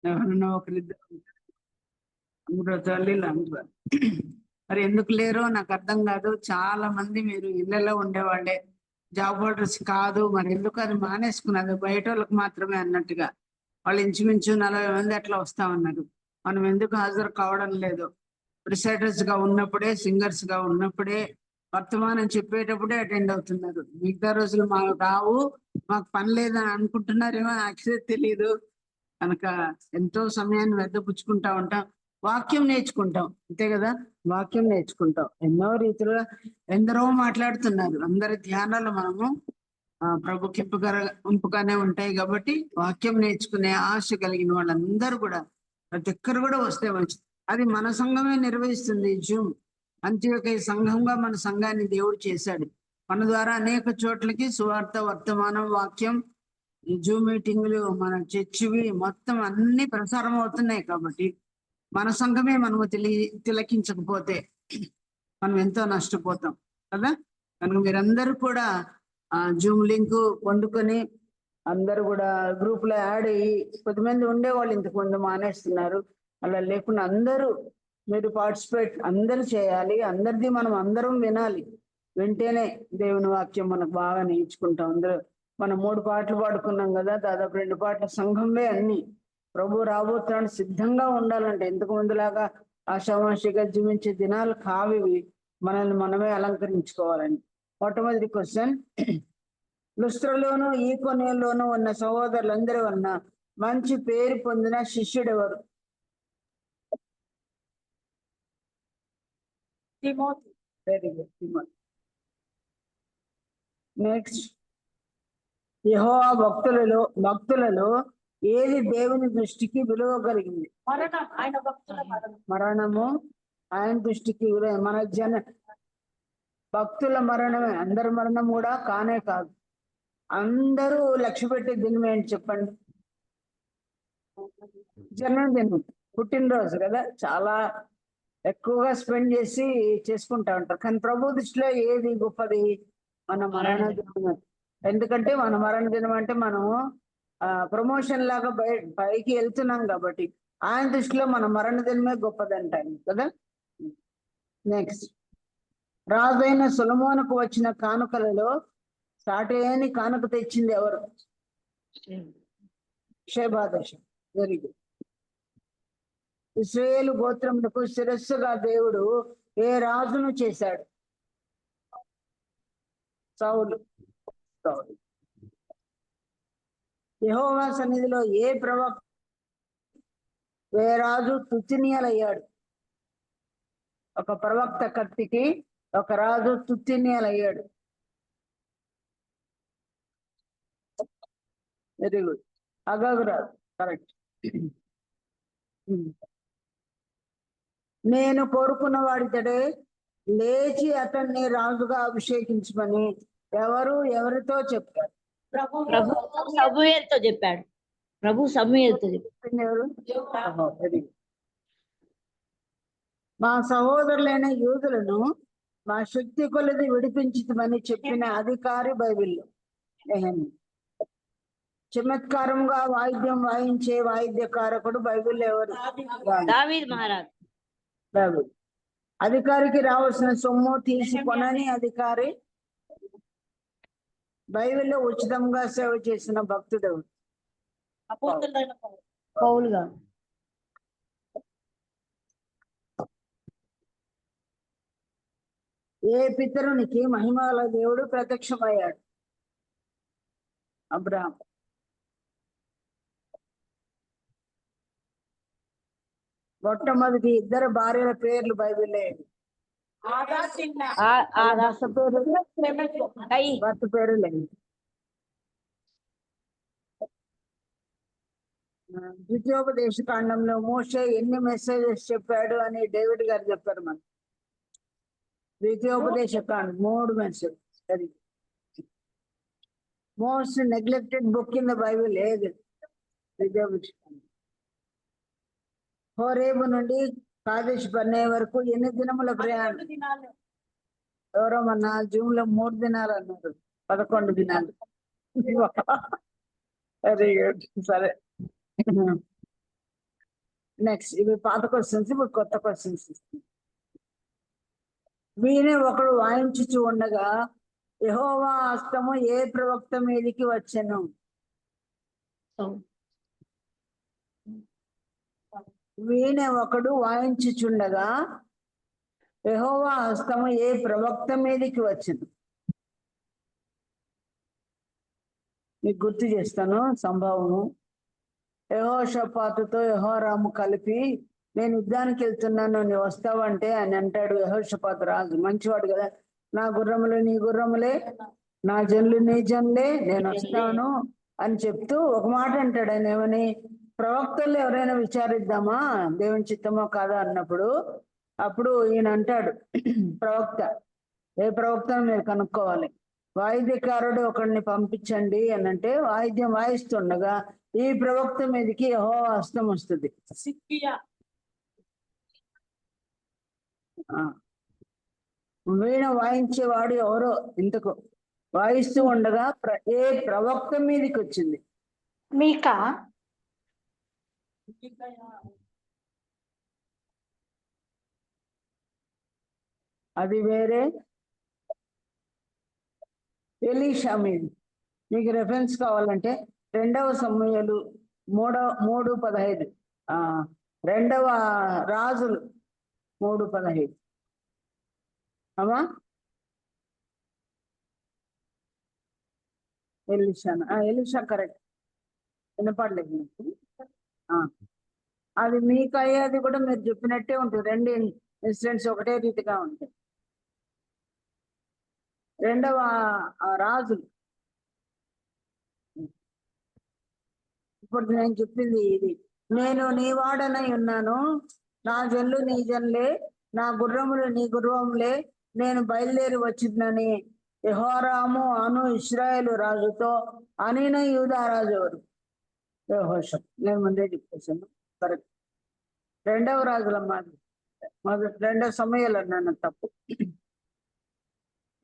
ఎవరన్నా ఒకరిద్దరు అందరూ తల్లిలు అందరూ మరి ఎందుకు లేరో నాకు అర్థం కాదు. చాలా మంది మీరు ఇళ్లలో ఉండేవాళ్ళే, జాబ్ హోల్డర్స్ కాదు. మరి ఎందుకు అది మానేసుకున్నది? బయట వాళ్ళకి మాత్రమే అన్నట్టుగా వాళ్ళు ఇంచుమించు 40 మంది అట్లా వస్తా ఉన్నారు. మనం ఎందుకు హాజరు కావడం లేదు? రిసైటర్స్ గా ఉన్నప్పుడే, సింగర్స్ గా ఉన్నప్పుడే, వర్తమానం చెప్పేటప్పుడే అటెండ్ అవుతున్నారు. మిగతా రోజులు మాకు రావు, మాకు పని లేదని అనుకుంటున్నారేమో, యాక్చువల్లీ తెలియదు. కనుక ఎంతో సమయాన్ని వ్యర్థపుచ్చుకుంటా ఉంటాం. వాక్యం నేర్చుకుంటాం, అంతే కదా. వాక్యం నేర్చుకుంటాం ఎన్నో రీతిలో. ఎందరో మాట్లాడుతున్నారు. అందరి ధ్యానాలు మనము ప్రభుకి ఇంపుగానే ఉంటాయి కాబట్టి వాక్యం నేర్చుకునే ఆశ కలిగిన వాళ్ళందరూ కూడా, ప్రతి ఒక్కరు కూడా వస్తే మంచిది. అది మన సంఘమే నిర్వహిస్తుంది జూమ్. అంత్యోదయ సంఘంగా మన సంఘాన్ని దేవుడు చేశాడు. మన ద్వారా అనేక చోట్లకి సువార్త, వర్తమానం, వాక్యం, ఈ జూమ్ మీటింగులు, మన చర్చివి మొత్తం అన్ని ప్రసారం అవుతున్నాయి. కాబట్టి మన సంఘమే మనము తిలకించకపోతే మనం ఎంతో నష్టపోతాం కదా. కనుక మీరందరూ కూడా జూమ్ లింక్ పొందుకొని అందరూ కూడా గ్రూప్ లో యాడ్ అయ్యి, కొద్దిమంది ఉండేవాళ్ళు ఇంతకుముందు మానేస్తున్నారు. అలా లేకుండా అందరూ మీరు పార్టిసిపేట్ అందరూ చేయాలి. అందరిది మనం అందరం వినాలి. వింటేనే దేవుని వాక్యం మనకు బాగా నేర్చుకుంటాం. అందరూ మనం 3 పాటలు పాడుకున్నాం కదా, దాదాపు 2 పాటల సంఘంలో అన్ని. ప్రభు రాబోతున్నాడు, సిద్ధంగా ఉండాలంటే. ఇంతకు ముందులాగా ఆషామాషిగా జీవించే దినాలు కావివి. మనల్ని మనమే అలంకరించుకోవాలని. మొట్టమొదటి క్వశ్చన్, లుస్త్రలోను ఈకొనియోనులోను ఉన్న సహోదరులందరూ ఉన్న మంచి పేరు పొందిన శిష్యుడు ఎవరు? Timothy. Very good, Timothy. Next, యెహోవా భక్తులలో ఏది దేవుని దృష్టికి విలువ కలిగింది? మరణము ఆయన దృష్టికి విలువ. మన భక్తుల మరణమే. అందరి మరణం కూడా కానే కాదు. అందరూ లక్ష్య పెట్టే దినం ఏంటి చెప్పండి? జన్మదినం, పుట్టినరోజు కదా. చాలా ఎక్కువగా స్పెండ్ చేసి చేసుకుంటా ఉంటారు. కానీ ప్రభు దృష్టిలో ఏది గొప్పది? మన మరణ దినం. ఎందుకంటే మన మరణ దినం అంటే మనము ప్రమోషన్ లాగా పైకి వెళ్తున్నాం కాబట్టి ఆయన దృష్టిలో మన మరణ దినమే గొప్పదంటాను కదా. నెక్స్ట్, రాజైన సొలొమోనుకు వచ్చిన కానుకలలో సాటేని కానుక తెచ్చింది ఎవరు? షేబాదశ. Very good. ఇశ్రాయేలు గోత్రములకు శిరస్సుగా దేవుడు ఏ రాజును చేశాడు? సౌలు. యెహోవా సన్నిధిలో ఏ ప్రవక్త, ఏ రాజు తుత్తినీయులయ్యాడు? ఒక ప్రవక్త కత్తికి ఒక రాజు తుత్తినీయులయ్యాడు. వెరీ గుడ్, అగగు రాజు. కరెక్ట్. నేను కోరుకున్న వాడితడే లేచి అతన్ని రాజుగా అభిషేకించమని ఎవరితో చెప్పాడు? ప్రభు సమూయేలుతో చెప్పాడు. మా సహోదరులైన యూదులను మా శక్తి కొలది విడిపించమని చెప్పిన అధికారి బైబిల్లో. చమత్కారంగా వాయిద్యం వాయించే వాయిద్యకారకుడు బైబిల్లో ఎవరు? దావీదు మహారాజు. దావీదు. అధికారికి రావాల్సిన సొమ్ము తీసుకొనని అధికారి బైబిల్లో ఉచితంగా సేవ చేసిన భక్తుడు పౌలు గారు. ఏ పితరునికి మహిమగల దేవుడు ప్రత్యక్షమయ్యాడు? అబ్రహాం. మొట్టమొదటి 2 భార్యల పేర్లు బైబిల్లో ఏది? భర్త పేరు లేదు. ద్వితీయోపదేశ కాండంలో మోషే ఎన్ని మెసేజెస్ చెప్పాడు అని డేవిడ్ గారు చెప్పారు. మన ద్వితీయోపదేశ కాండం 3 మెసేజెస్. అది most neglected book in the Bible ఏది? ద్వితీయోపదేశ కాండం. హోరేబు నుండి కాదేశ్ బర్నే వరకు ఎన్ని దినముల ప్రయాణం? ఎవరో మన జూమ్ లో 3 దినాలు అన్నారు. 11 దినాలు. Very good. సరే, నెక్స్ట్ ఇవి పాత క్వశ్చన్స్, ఇప్పుడు కొత్త క్వశ్చన్స్. వీణే ఒకడు వాయించుచు ఉండగా యెహోవా హస్తము ఏ ప్రవక్త మీదికి వచ్చెను? వీణే ఒకడు వాయించుచుండగా యెహోవా హస్తము ఏ ప్రవక్త మీదికి వచ్చెను? మీకు గుర్తు చేస్తాను సంభవము. యెహోషాపాతుతో యెహోరాము కలిపి నేను యుద్ధానికి వెళ్తున్నాను, నువ్వు వస్తావంటే అని అంటాడు. యెహోషాపాతు రాజు మంచివాడు కదా, నా గుర్రములు నీ గుర్రములే, నా జనులు నీ జనులే, నేను వస్తాను అని చెప్తూ ఒక మాట అంటాడు. ఆయన ఏమని? ప్రవక్తలు ఎవరైనా విచారిద్దామా దేవుని చిత్తమో కాదా అన్నప్పుడు, అప్పుడు ఈయన అంటాడు ప్రవక్త, ఏ ప్రవక్తను మీరు కనుక్కోవాలి, వాయిద్యకారుడు ఒకడిని పంపించండి అని అంటే వాయిద్యం వాయిస్తుండగా ఈ ప్రవక్త మీదకి యెహోవా హస్తం వస్తుంది. వీణ వాయించేవాడు ఎవరో ఇంతకు వాయిస్తూ ఉండగా ఏ ప్రవక్త మీదకి వచ్చింది? మీకా? అది వేరే. ఎలీషా మీద. మీకు రెఫరెన్స్ కావాలంటే 2వ సమూయేలు 3:15, 2వ రాజులు 3:15. అమ్మా ఎలీషా కరెక్ట్. వినపడలేదు మీకు. అది మీకు అయ్యేది కూడా మీరు చెప్పినట్టే ఉంటుంది. 2 ఇన్సిడెంట్స్ ఒకటే రీతిగా ఉంటాయి. 2వ రాజులు. ఇప్పుడు నేను చెప్పింది ఇది, నేను నీ వాడనై ఉన్నాను, నా జనులు నీ జనులే, నా గుర్రములు నీ గుర్రములే, నేను బయలుదేరి వచ్చిందని యెహోరాము అను ఇశ్రాయేలు రాజుతో అనిన యూదా రాజు ఎవరు? యెహోషా. నేను ముందే చెప్పేసాను కరెక్ట్. 2వ రాజులమ్మా, 2వ సమూయేలు అన్నాను తప్పు.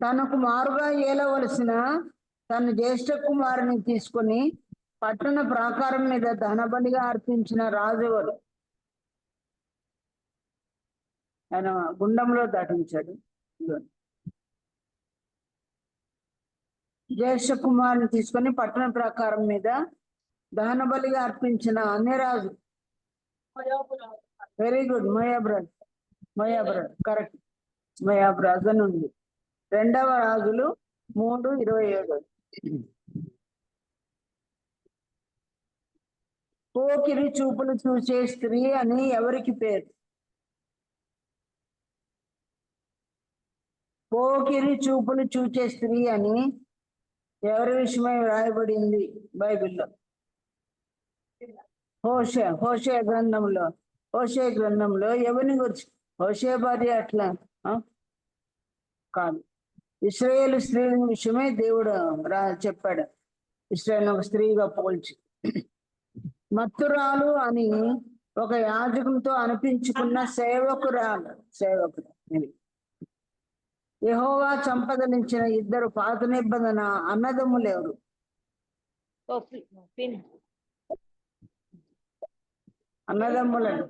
తనకు మారుగా ఏలవలసిన తన జ్యేష్ఠ కుమారుని తీసుకుని పట్టణ ప్రాకారం మీద దహనబలిగా అర్పించిన రాజు ఎవరు? ఆయన గుండంలో దాటించాడు. జ్యేష్ఠ కుమారుని తీసుకొని పట్టణ ప్రాకారం మీద దహనబలిగా అర్పించిన అన్య రాజు. Very good, Moab correct. Moab రాజు అని ఉంది. 2వ రాజులు 3:27. పోకిరి చూపులు చూసే స్త్రీ అని ఎవరికి పేరు? పోకిరి చూపులు చూచే స్త్రీ అని ఎవరి విషయమై వ్రాయబడింది బైబిల్లో? హోషేయ గ్రంథంలో ఎవరిని గురించి? హోషేయ భార్య అట్లా కాదు, ఇశ్రాయేలు స్త్రీల విషయమే దేవుడు చెప్పాడు. ఇశ్రాయేల్ ఒక స్త్రీగా పోల్చి మత్తురాలు అని ఒక యాజకునితో అనిపించుకున్న సేవకుడు. యెహోవా సంపదలించిన 2 పాత నిబంధన అన్నదమ్ములు ఎవరు? అన్నదమ్ములను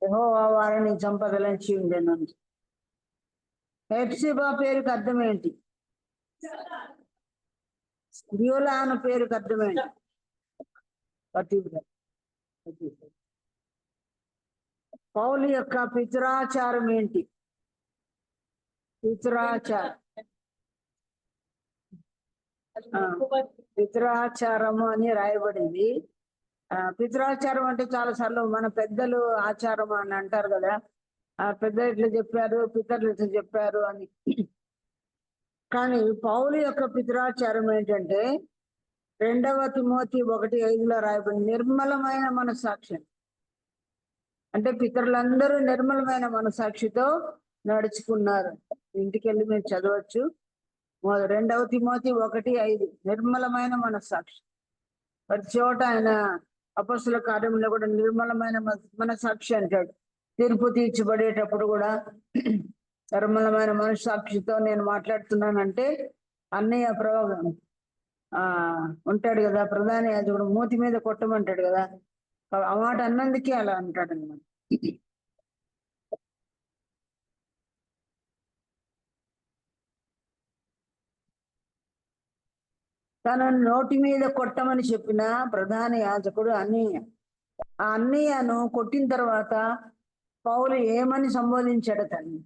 యెహోవా వారిని సంపదలించి ఉండేను. హెప్సిబా పేరుకి అర్థం ఏంటి? బ్యూలా అన్న పేరుకి అర్థం ఏంటి? పౌలు యొక్క పితరాచారం ఏంటి? పితరాచారము అని రాయబడింది. పితరాచారం అంటే చాలా సార్లు మన పెద్దలు ఆచారం అని అంటారు కదా, ఆ పెద్దలు ఇట్లా చెప్పారు, పితరులు ఇట్లా చెప్పారు అని. కానీ పౌలు యొక్క పితరాచారం ఏంటంటే 2వ తిమోతి 1:5 రాయబడింది, నిర్మలమైన మనస్సాక్ష్యం. అంటే పితరులందరూ నిర్మలమైన మనసాక్షితో నడుచుకున్నారు. ఇంటికెళ్ళి మీరు చదవచ్చు. 2వ తిమోతి 1:5 నిర్మలమైన మనస్సాక్షి. ప్రతి చోట ఆయన అపొస్తలుల కార్యంలో కూడా నిర్మలమైన మనస్సాక్షి అంటాడు. తీర్పు తీర్చబడేటప్పుడు కూడా నిర్మలమైన మనస్సాక్షితో నేను మాట్లాడుతున్నానంటే అన్నయ్య ఉంటాడు కదా ప్రధాన యాజకుడు, మూతి మీద కొట్టమంటాడు కదా, ఆ మాట అన్నందుకే అలా అంటాడు అనమాట. తన నోటి మీద కొట్టమని చెప్పిన ప్రధాన యాజకుడు అన్నయ్య. ఆ అన్నయ్యను కొట్టిన తర్వాత పౌలు ఏమని సంబోధించాడు తను?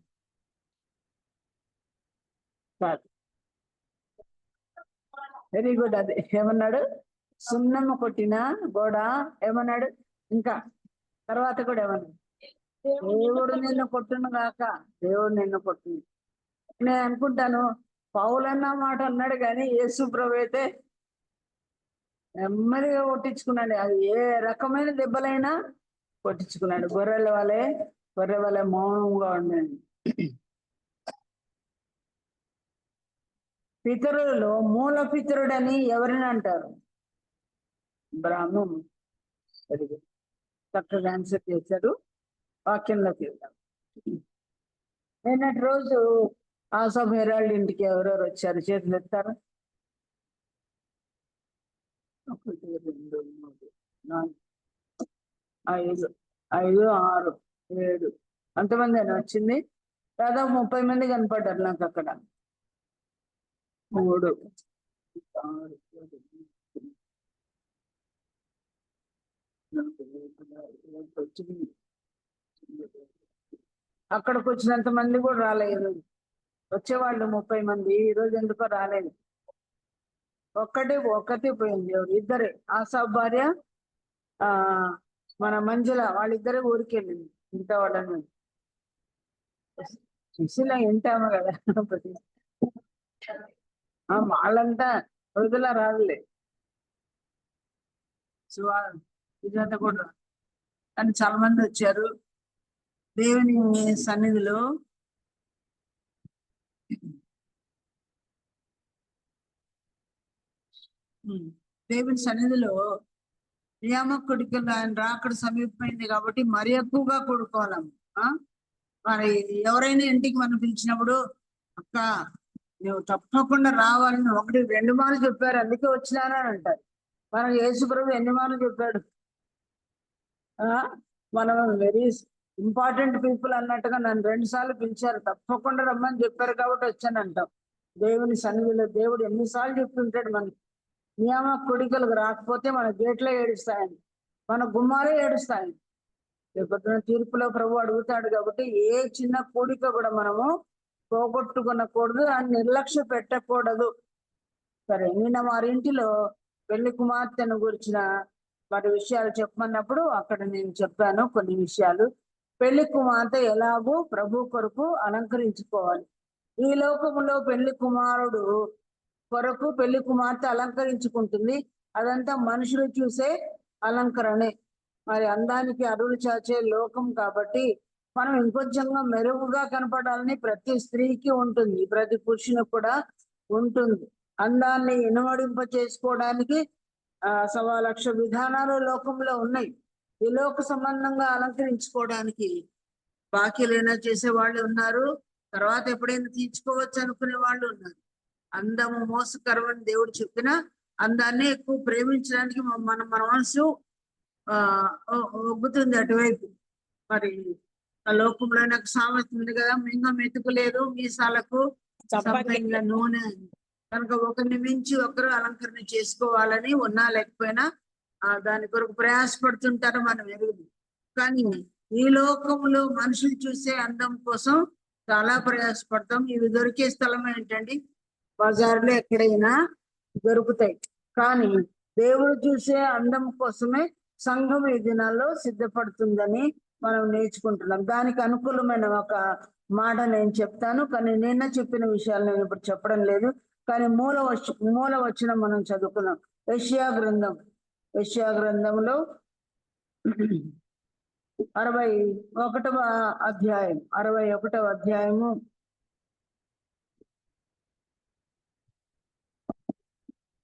Very good. అదే ఏమన్నాడు? సున్నమ్మ కొట్టిన గోడ ఏమన్నాడు? ఇంకా తర్వాత కూడా ఏమన్నాడు? దేవుడు నిన్ను కొట్టును గాక, దేవుడు నిన్ను కొట్టును. నేను అనుకుంటాను పౌలన్న మాట అన్నాడు కానీ యేసు ప్రభు అయితే నెమ్మదిగా కొట్టించుకున్నాడు. అది ఏ రకమైన దెబ్బలైనా కొట్టించుకున్నాడు. గొర్రె వలె మౌనంగా ఉండండి. పితరులలో మూల పితరుడని ఎవరిని అంటారు? బ్రాహ్మణు. చక్కగా ఆన్సర్ చేశాడు. వాక్యంలోకి వెళ్దాం. నిన్నటి రోజు ఆసాఫ్ హెరాల్డ్ ఇంటికి ఎవరెవరు వచ్చారు? చేతులు ఎత్తారు. 1 2 3 4 5 5 6 7 అంతమంది అని వచ్చింది. దాదాపు 30 మంది కనపడ్డారు నాకు అక్కడ. 3 6 అక్కడికి వచ్చినంత మంది కూడా రాలేదు. వచ్చేవాళ్ళు 30 మంది, ఈ రోజు ఎందుకో రాలేదు. ఒక్కటి పోయింది. ఇద్దరే, ఆసాఫ్ భార్య మన మంజుల, వాళ్ళిద్దరే ఊరికి వెళ్ళింది. మిగతా వాళ్ళని సుశీల వింటాము కదా, వాళ్ళంతా వృధుల రాదులే. ఇదంతా కూడా కానీ చాలా మంది వచ్చారు దేవుని సన్నిధిలో. దేవుని సన్నిధిలో నియామకుడికి ఆయన రాకడ సమీపమైంది కాబట్టి మరి ఎక్కువగా కూడుకోవాలమ్మా. మరి ఎవరైనా ఇంటికి మనం పిలిచినప్పుడు అక్క నువ్వు తప్పకుండా రావాలని 1 2 మార్లు చెప్పారు అందుకే వచ్చినానని అంటారు. మనకు యేసుప్రభు ఎన్ని మార్లు చెప్పాడు? మనం వెరీ ఇంపార్టెంట్ పీపుల్ అన్నట్టుగా నన్ను 2 సార్లు పిలిచారు, తప్పకుండా రమ్మని చెప్పారు కాబట్టి వచ్చాను అంటాం. దేవుని సన్నిధిలో దేవుడు ఎన్నిసార్లు చెప్తుంటాడు మనకి. నియామ కొడికలకు రాకపోతే మన గేట్లే ఏడుస్తాయని, మన గుమ్మాలే ఏడుస్తాయని. రేపొద్దున తీర్పులో ప్రభు అడుగుతాడు కాబట్టి ఏ చిన్న కోడిక కూడా మనము పోగొట్టుకునకూడదు, అని నిర్లక్ష్య పెట్టకూడదు. సరే, నిన్న వారింటిలో పెళ్లి కుమార్తెను గురించిన వాటి విషయాలు చెప్పమన్నప్పుడు అక్కడ నేను చెప్పాను కొన్ని విషయాలు. పెళ్లి కుమార్తె ఎలాగూ ప్రభు కొరకు అలంకరించుకోవాలి. ఈ లోకములో పెళ్లి కుమారుడు కొరకు పెళ్లి కుమార్తె అలంకరించుకుంటుంది. అదంతా మనుషులు చూసే అలంకరణే. మరి అందానికి అరులు చాచే లోకం కాబట్టి మనం ఇంకొంచెంగా మెరుగుగా కనపడాలని ప్రతి స్త్రీకి ఉంటుంది, ప్రతి పురుషునికి కూడా ఉంటుంది. అందాన్ని ఇనుమడింప చేసుకోవడానికి 1,00,000 విధానాలు లోకంలో ఉన్నాయి. ఈ లోక సంబంధంగా అలంకరించుకోవడానికి బాకీలైనా చేసే వాళ్ళు ఉన్నారు, తర్వాత ఎప్పుడైనా తీర్చుకోవచ్చు అనుకునే వాళ్ళు ఉన్నారు. అందము మోసకరం అని దేవుడు చెప్పిన అందాన్ని ఎక్కువ ప్రేమించడానికి మన మనసు ఒగ్గుతుంది అటువైపు. మరి ఆ లోకంలో నాకు సామెత ఉంది కదా, మింగ మెతుకులేదు మీసాలకు సంపంగిల నూనె. కనుక ఒకరిని మించి ఒకరు అలంకరణ చేసుకోవాలని ఉన్నా లేకపోయినా దాని కొరకు ప్రయాసపడుతుంటారు మనం ఎరుగుదు. కానీ ఈ లోకంలో మనుషులు చూసే అందం కోసం చాలా ప్రయాసపడతాం. ఇవి దొరికే స్థలం ఏంటండి? బజార్లో ఎక్కడైనా దొరుకుతాయి. కానీ దేవుడు చూసే అందం కోసమే సంఘం ఈ దినాల్లో సిద్ధపడుతుందని మనం నేర్చుకుంటున్నాం. దానికి అనుకూలమైన ఒక మాట నేను చెప్తాను, కానీ నిన్న చెప్పిన విషయాలు నేను ఇప్పుడు చెప్పడం లేదు. కానీ మూల వచనం మనం చదువుకున్నాం. యెషయా గ్రంథంలో 61వ అధ్యాయం 61వ అధ్యాయము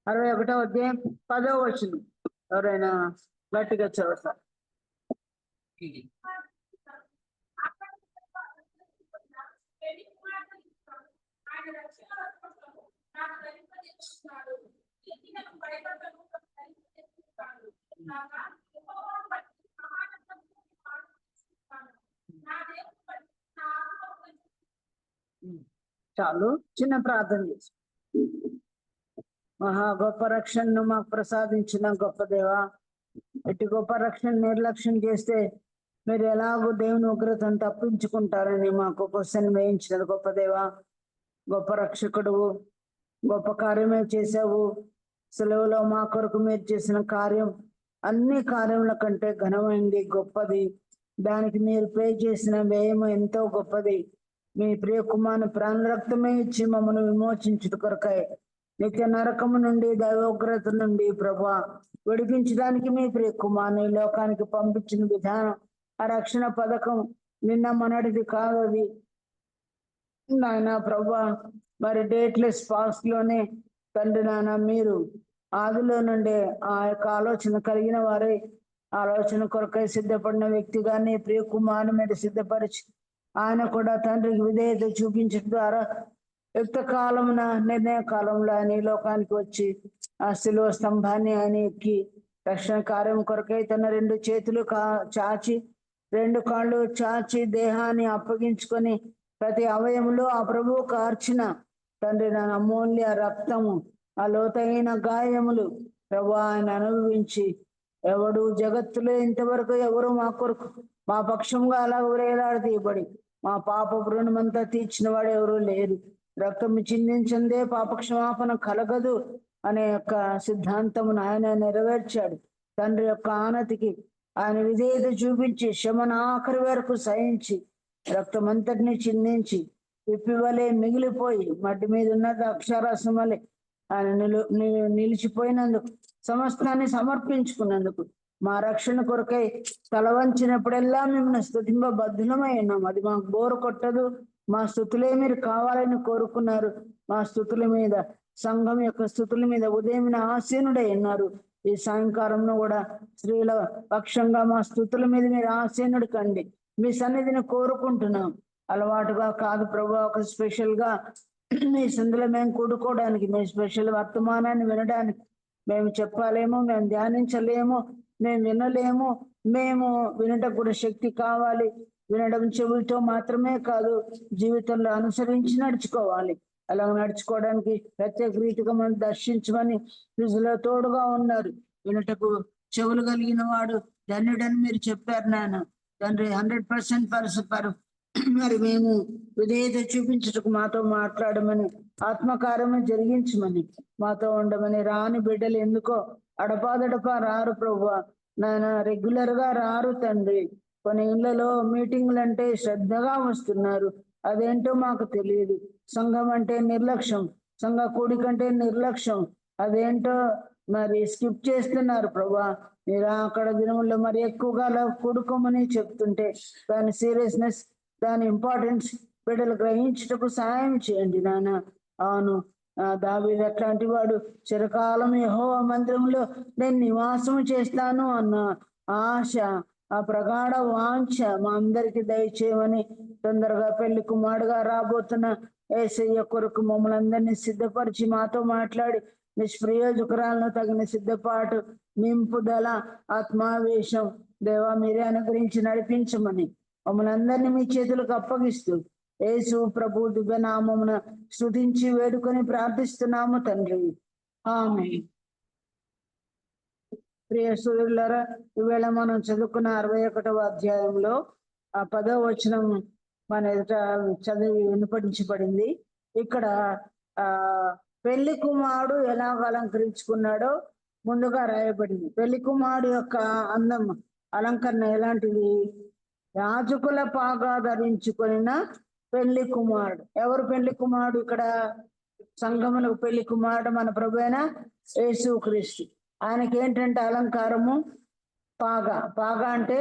10వ వచనం ఎవరైనా గట్టిగా చదువుతారు. చాలు, చిన్న ప్రార్థన చేసి. మహా గొప్ప రక్షణను మాకు ప్రసాదించిన గొప్ప దేవా, ఇటు గొప్ప రక్షణ నిర్లక్ష్యం చేస్తే మీరు ఎలాగో దేవుని ఉగ్రతను తప్పించుకుంటారని మాకు క్వశ్చన్ వేయించిన గొప్ప దేవా, గొప్ప రక్షకుడు, గొప్ప కార్యమే చేశావు. సెలవులో మా కొరకు మీరు చేసిన కార్యం అన్ని కార్యముల కంటే ఘనమైంది, గొప్పది. దానికి మీరు పే చేసిన వ్యయం ఎంతో గొప్పది. మీ ప్రియ కుమారుని ప్రాణ రక్తమే ఇచ్చి మమ్మల్ని విమోచించుట కొరకై నిత్య నరకము నుండి దైవోగ్రత నుండి ప్రభా విడిపించడానికి మీ ప్రియ కుమారుని లోకానికి పంపించిన విధానం, ఆ రక్షణ పథకం నిన్న మొన్నటిది కాదు. అది నాయన ప్రభా, మరి డేట్లెస్ పాస్ట్ లోనే తండ్రి నాన్న మీరు ఆదిలో నుండే ఆ యొక్క ఆలోచన కలిగిన వారే ఆలోచన కొరకై సిద్ధపడిన వ్యక్తిగానే ప్రియ కుమారుని మీరు సిద్ధపరిచి ఆయన కూడా తండ్రికి విధేయత చూపించడం ద్వారా యుక్త కాలమున నిర్ణయ కాలంలో ఆయన ఈ లోకానికి వచ్చి ఆ శిలువ స్తంభాన్ని ఆయన ఎక్కి రక్షణ కార్యం కొరకై తన రెండు చేతులు చాచి రెండు కాళ్ళు చాచి దేహాన్ని అప్పగించుకొని ప్రతి అవయములో ఆ ప్రభువు కార్చిన తండ్రి నా అమూల్య రక్తము, ఆ లోతైన గాయములు ప్రభు ఆయన అనుభవించి ఎవడు జగత్తులో ఇంతవరకు ఎవరు మా కొరకు మా పక్షంగా అలా వేలాడదీయబడి మా పాప ఋణమంతా తీర్చిన వాడు ఎవరు లేరు. రక్తం చిందించిందే పాపక్షమాపణ కలగదు అనే యొక్క సిద్ధాంతమును ఆయన నెరవేర్చాడు. తండ్రి యొక్క ఆనతికి ఆయన విధేయత చూపించి శ్రమను ఆఖరి వరకు సహించి రక్తమంతటిని చిందించి విప్పివలే మిగిలిపోయి మట్టి మీద ఉన్నది అక్షరాసం వలె ఆయన నిలిచిపోయినందుకు, సమస్తాన్ని సమర్పించుకున్నందుకు, మా రక్షణ కొరకై తల వంచినప్పుడెల్లా మిమ్మల్ని స్తుతింపబద్ధులమై ఉన్నాం. అది మాకు బోరు కొట్టదు. మా స్థుతులే మీరు కావాలని కోరుకున్నారు. మా స్థుతుల మీద, సంఘం యొక్క స్థుతుల మీద ఉదయం ఆసీనుడై ఉన్నారు. ఈ సాయంకాలంలో కూడా స్త్రీల పక్షంగా మా స్థుతుల మీద మీరు ఆసీనుడు కండి. మీ సన్నిధిని కోరుకుంటున్నాం. అలవాటుగా కాదు ప్రభు, ఒక స్పెషల్ గా మీ సందులో మేము కూడుకోవడానికి, మీ స్పెషల్ వర్తమానాన్ని వినడానికి మేము చెప్పాలేమో, మేము ధ్యానించలేమో, మేము వినలేము. మేము వినటకు కూడా శక్తి కావాలి. వినడం చెవులతో మాత్రమే కాదు, జీవితంలో అనుసరించి నడుచుకోవాలి. అలా నడుచుకోవడానికి ప్రత్యేక రీతిగా మనం దర్శించమని ఫిజులో తోడుగా ఉన్నారు. వినటకు చెవులు కలిగిన వాడు ధన్యుడని మీరు చెప్పారు నాన్న తండ్రి. 100% మరి మేము విధేయత చూపించుటకు మాతో మాట్లాడమని, ఆత్మకార్యము జరిగించమని, మాతో ఉండమని. రాని బిడ్డలు ఎందుకో అడపాదడపా రారు ప్రభు నాయన, రెగ్యులర్ గా రారు తండ్రి. కొన్ని ఇళ్లలో మీటింగ్లు అంటే శ్రద్ధగా వస్తున్నారు, అదేంటో మాకు తెలియదు. సంఘం అంటే నిర్లక్ష్యం, సంఘ కూడికంటే నిర్లక్ష్యం, అదేంటో మరి స్కిప్ చేస్తున్నారు ప్రభా. మీరు అక్కడ దినముల్లో మరి ఎక్కువగా కూడుకోమని చెప్తుంటే దాని సీరియస్నెస్, దాని ఇంపార్టెన్స్ బిడ్డలు గ్రహించుటకు సహాయం చేయండి నాన్న. అవును, దావీదు అట్లాంటి వాడు, చిరకాలం యెహోవా మందిరంలో నేను నివాసము చేస్తాను అన్న ఆశ, ఆ ప్రగాఢ వాంఛ మా అందరికి దయచేయమని, తొందరగా పెళ్లి కుమారుడుగా రాబోతున్న యేసయ్య కొరకు మమ్మల్ని అందరినీ సిద్ధపరిచి మాతో మాట్లాడి నిష్ప్రయోజకురాలను తగిన సిద్ధపాటు, నింపుదల, ఆత్మావేశం దేవా మీరే అనుగ్రహించి నడిపించమని మమ్మల్ని అందరినీ మీ చేతులకు అప్పగిస్తూ యేసు ప్రభు దివ్యనామమున స్తుతించి వేడుకొని ప్రార్థిస్తున్నాము తండ్రి, ఆమేన్. ప్రియ సోదరులారా, ఈవేళ మనం చదువుకున్న 61వ అధ్యాయంలో ఆ 10వ వచనం మన ఎదుట చదివి వినిపించబడింది. ఇక్కడ పెళ్లి కుమారుడు ఎలాగ అలంకరించుకున్నాడో ముందుగా రాయబడింది. పెళ్లి కుమారుడు యొక్క అందం, అలంకరణ ఎలాంటిది? యాజకుల పాగా ధరించుకున్న పెళ్లి కుమారుడు. ఎవరు పెళ్లి కుమారుడు? ఇక్కడ సంఘములకు పెళ్లి కుమారుడు మన ప్రభువైన యేసుక్రీస్తు. ఆయనకి ఏంటంటే అలంకారము పాగా. పాగా అంటే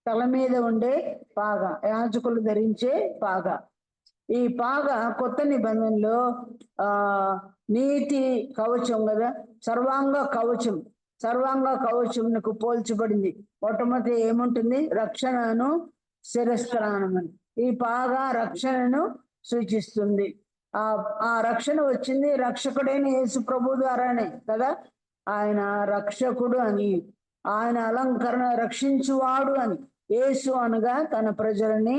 తల మీద ఉండే పాగా, యాజకులు ధరించే పాగా. ఈ పాగా కొత్త నిబంధనలో నీతి కవచం కదా, సర్వాంగ కవచం. సర్వాంగ కవచంకు పోల్చబడింది. మొట్టమొదటి ఏముంటుంది? రక్షణను శిరస్త్రాణం అని. ఈ పాగా రక్షణను సూచిస్తుంది. ఆ ఆ రక్షణ వచ్చింది రక్షకుడైన యేసు ప్రభు ద్వారానే కదా. ఆయన రక్షకుడు అని, ఆయన అలంకరణ రక్షించువాడు అని. యేసు అనగా తన ప్రజలని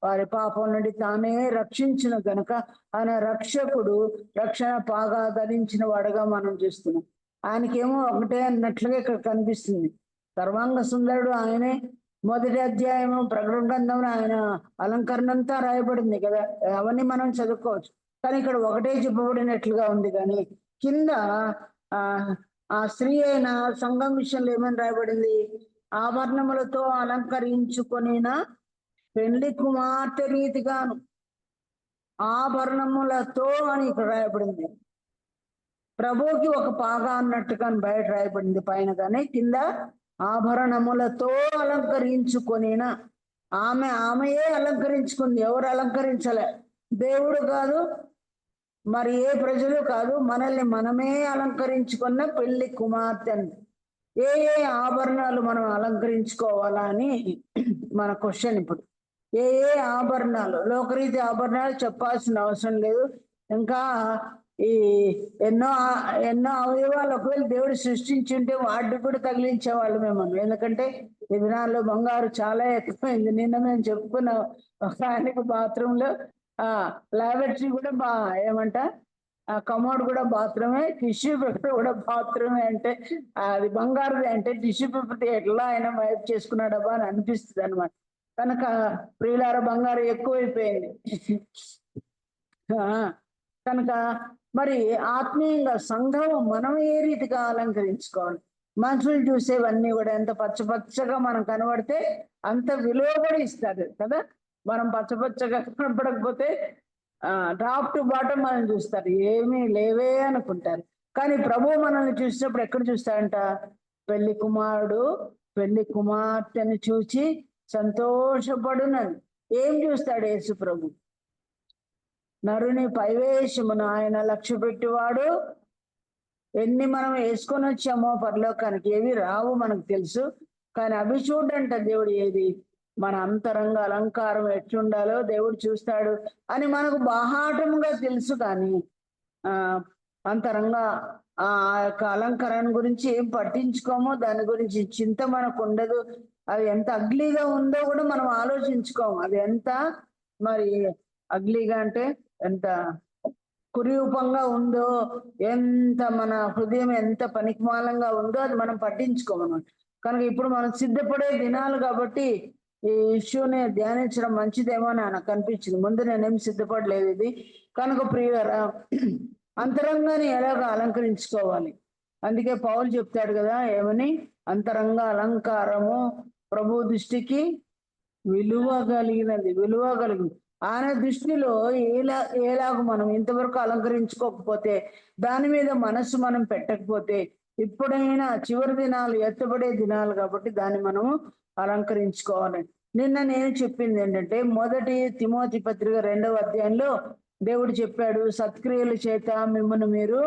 వారి పాపం నుండి తానే రక్షించిన గనుక ఆయన రక్షకుడు, రక్షణ పాగా ధరించిన వాడుగా మనం చూస్తున్నాం. ఆయనకేమో ఒకటే అన్నట్లుగా ఇక్కడ కనిపిస్తుంది. సర్వాంగ సుందరుడు ఆయనే. మొదటి అధ్యాయము ప్రకటన గ్రంథంలో ఆయన అలంకరణ అంతా రాయబడింది కదా, అవన్నీ మనం చదువుకోవచ్చు. కానీ ఇక్కడ ఒకటే చెప్పబడినట్లుగా ఉంది. కానీ కింద ఆ ఆ స్త్రీ అయిన సంఘం విషయంలో ఏమని రాయబడింది? ఆభరణములతో అలంకరించుకొనిన పెళ్లి కుమార్తె రీతిగాను, ఆభరణములతో అని ఇక్కడ రాయబడింది. ప్రభువుకి ఒక పాగా అన్నట్టుగా బయట రాయబడింది పైన, కానీ కింద ఆభరణములతో అలంకరించుకొనిన. ఆమెయే అలంకరించుకుంది. ఎవరు అలంకరించలే, దేవుడు కాదు, మరి ఏ ప్రజలు కాదు, మనల్ని మనమే అలంకరించుకున్న పెళ్లి కుమార్తె. ఏ ఏ ఆభరణాలు మనం అలంకరించుకోవాలా అని మన క్వశ్చన్. ఇప్పుడు ఏ ఏ ఆభరణాలు? లోకరీతి ఆభరణాలు చెప్పాల్సిన అవసరం లేదు. ఇంకా ఈ ఎన్నో అవయవాలు ఒకవేళ దేవుడు సృష్టించి ఉంటే వాటిని కూడా తగిలించేవాళ్ళు మేము. ఎందుకంటే ఈ దినాల్లో బంగారు చాలా ఎక్కువైంది. నిన్న మేము చెప్పుకున్న ఒక ఆయనకు బాత్రూంలో లాబరేటరీ కూడా ఏమంట కమోడ్ కూడా బాత్రూమే, టిష్యూ పేపర్ కూడా బాత్రూమే. అంటే అది బంగారుది అంటే టిష్యూ పేపర్ ఎట్లా ఆయన వైప్ చేసుకున్నాడబ్బా అని అనిపిస్తుంది అనమాట. కనుక ప్రియులార బంగారు ఎక్కువైపోయింది. కనుక మరి ఆత్మీయంగా సంఘం మనం ఏ రీతిగా అలంకరించుకోవాలి? మనుషులు చూసేవన్నీ కూడా ఎంత పచ్చగా మనం కనబడితే అంత విలువ కూడా ఇస్తారు కదా. మనం పచ్చగా కనపడకపోతే టాప్ టు బాటం మనం చూస్తారు, ఏమీ లేవే అనుకుంటారు. కానీ ప్రభు మనల్ని చూసినప్పుడు ఎక్కడ చూస్తాడంట? పెళ్లి కుమారుడు పెళ్లి కుమార్తెను చూచి సంతోషపడునని. ఏం చూస్తాడు యేసు ప్రభు? నరుని పైవేషమును ఆయన లక్ష్య పెట్టివాడు. ఎన్ని మనం వేసుకొని వచ్చామో పరలోకానికి, ఏవి రావు మనకు తెలుసు. కానీ అవి చూడంట దేవుడు. ఏది? మన అంతరంగ అలంకారం ఎట్లుండాలో దేవుడు చూస్తాడు అని మనకు బాహాటముగా తెలుసు. కానీ అంతరంగ ఆ యొక్క అలంకరణ గురించి ఏం పట్టించుకోమో, దాని గురించి చింత మనకు ఉండదు. అది ఎంత అగ్లీగా ఉందో కూడా మనం ఆలోచించుకోము. అది ఎంత మరి అగ్లీగా అంటే ఎంత కురూపంగా ఉందో, ఎంత మన హృదయం ఎంత పనికిమాలంగా ఉందో అది మనం పట్టించుకోమన్నమాట. కనుక ఇప్పుడు మనం సిద్ధపడే దినాలు కాబట్టి ఈ ఇష్యూని ధ్యానించడం మంచిదేమో అని నాకు అనిపించింది. ముందు నేనేం సిద్ధపడలేదు ఇది. కనుక ప్రియులారా, అంతరంగాన్ని ఎలాగ అలంకరించుకోవాలి? అందుకే పౌలు చెప్తాడు కదా, ఏమని? అంతరంగ అలంకారము ప్రభు దృష్టికి విలువ కలిగినది. ఆయన దృష్టిలో ఎలాగ మనం ఇంతవరకు అలంకరించుకోకపోతే, దాని మీద మనసు మనం పెట్టకపోతే, ఇప్పుడైనా చివరి దినాలు ఎత్తబడే దినాలు కాబట్టి దాన్ని మనము అలంకరించుకోవాలి. నిన్న నేను చెప్పింది ఏంటంటే, మొదటి తిమోతి పత్రిక 2వ అధ్యాయంలో దేవుడు చెప్పాడు, సత్క్రియల చేత మిమ్మల్ని మీరు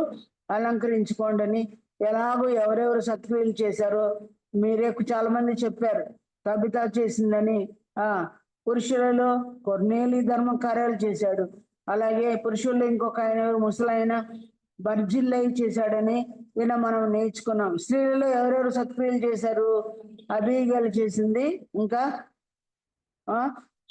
అలంకరించుకోండి అని. ఎలాగో ఎవరెవరు సత్క్రియలు చేశారో మీరే చాలా మంది చెప్పారు. తబితా చేసిందని. పురుషులలో కొర్నేలి ధర్మ కార్యాలు చేశాడు. అలాగే పురుషుల్లో ఇంకొక ఆయన ముసలైన బర్జిల్లై చేశాడని ఇలా మనం నేర్చుకున్నాం. స్త్రీలలో ఎవరెవరు సత్క్రియలు చేశారు? అబీగలు చేసింది, ఇంకా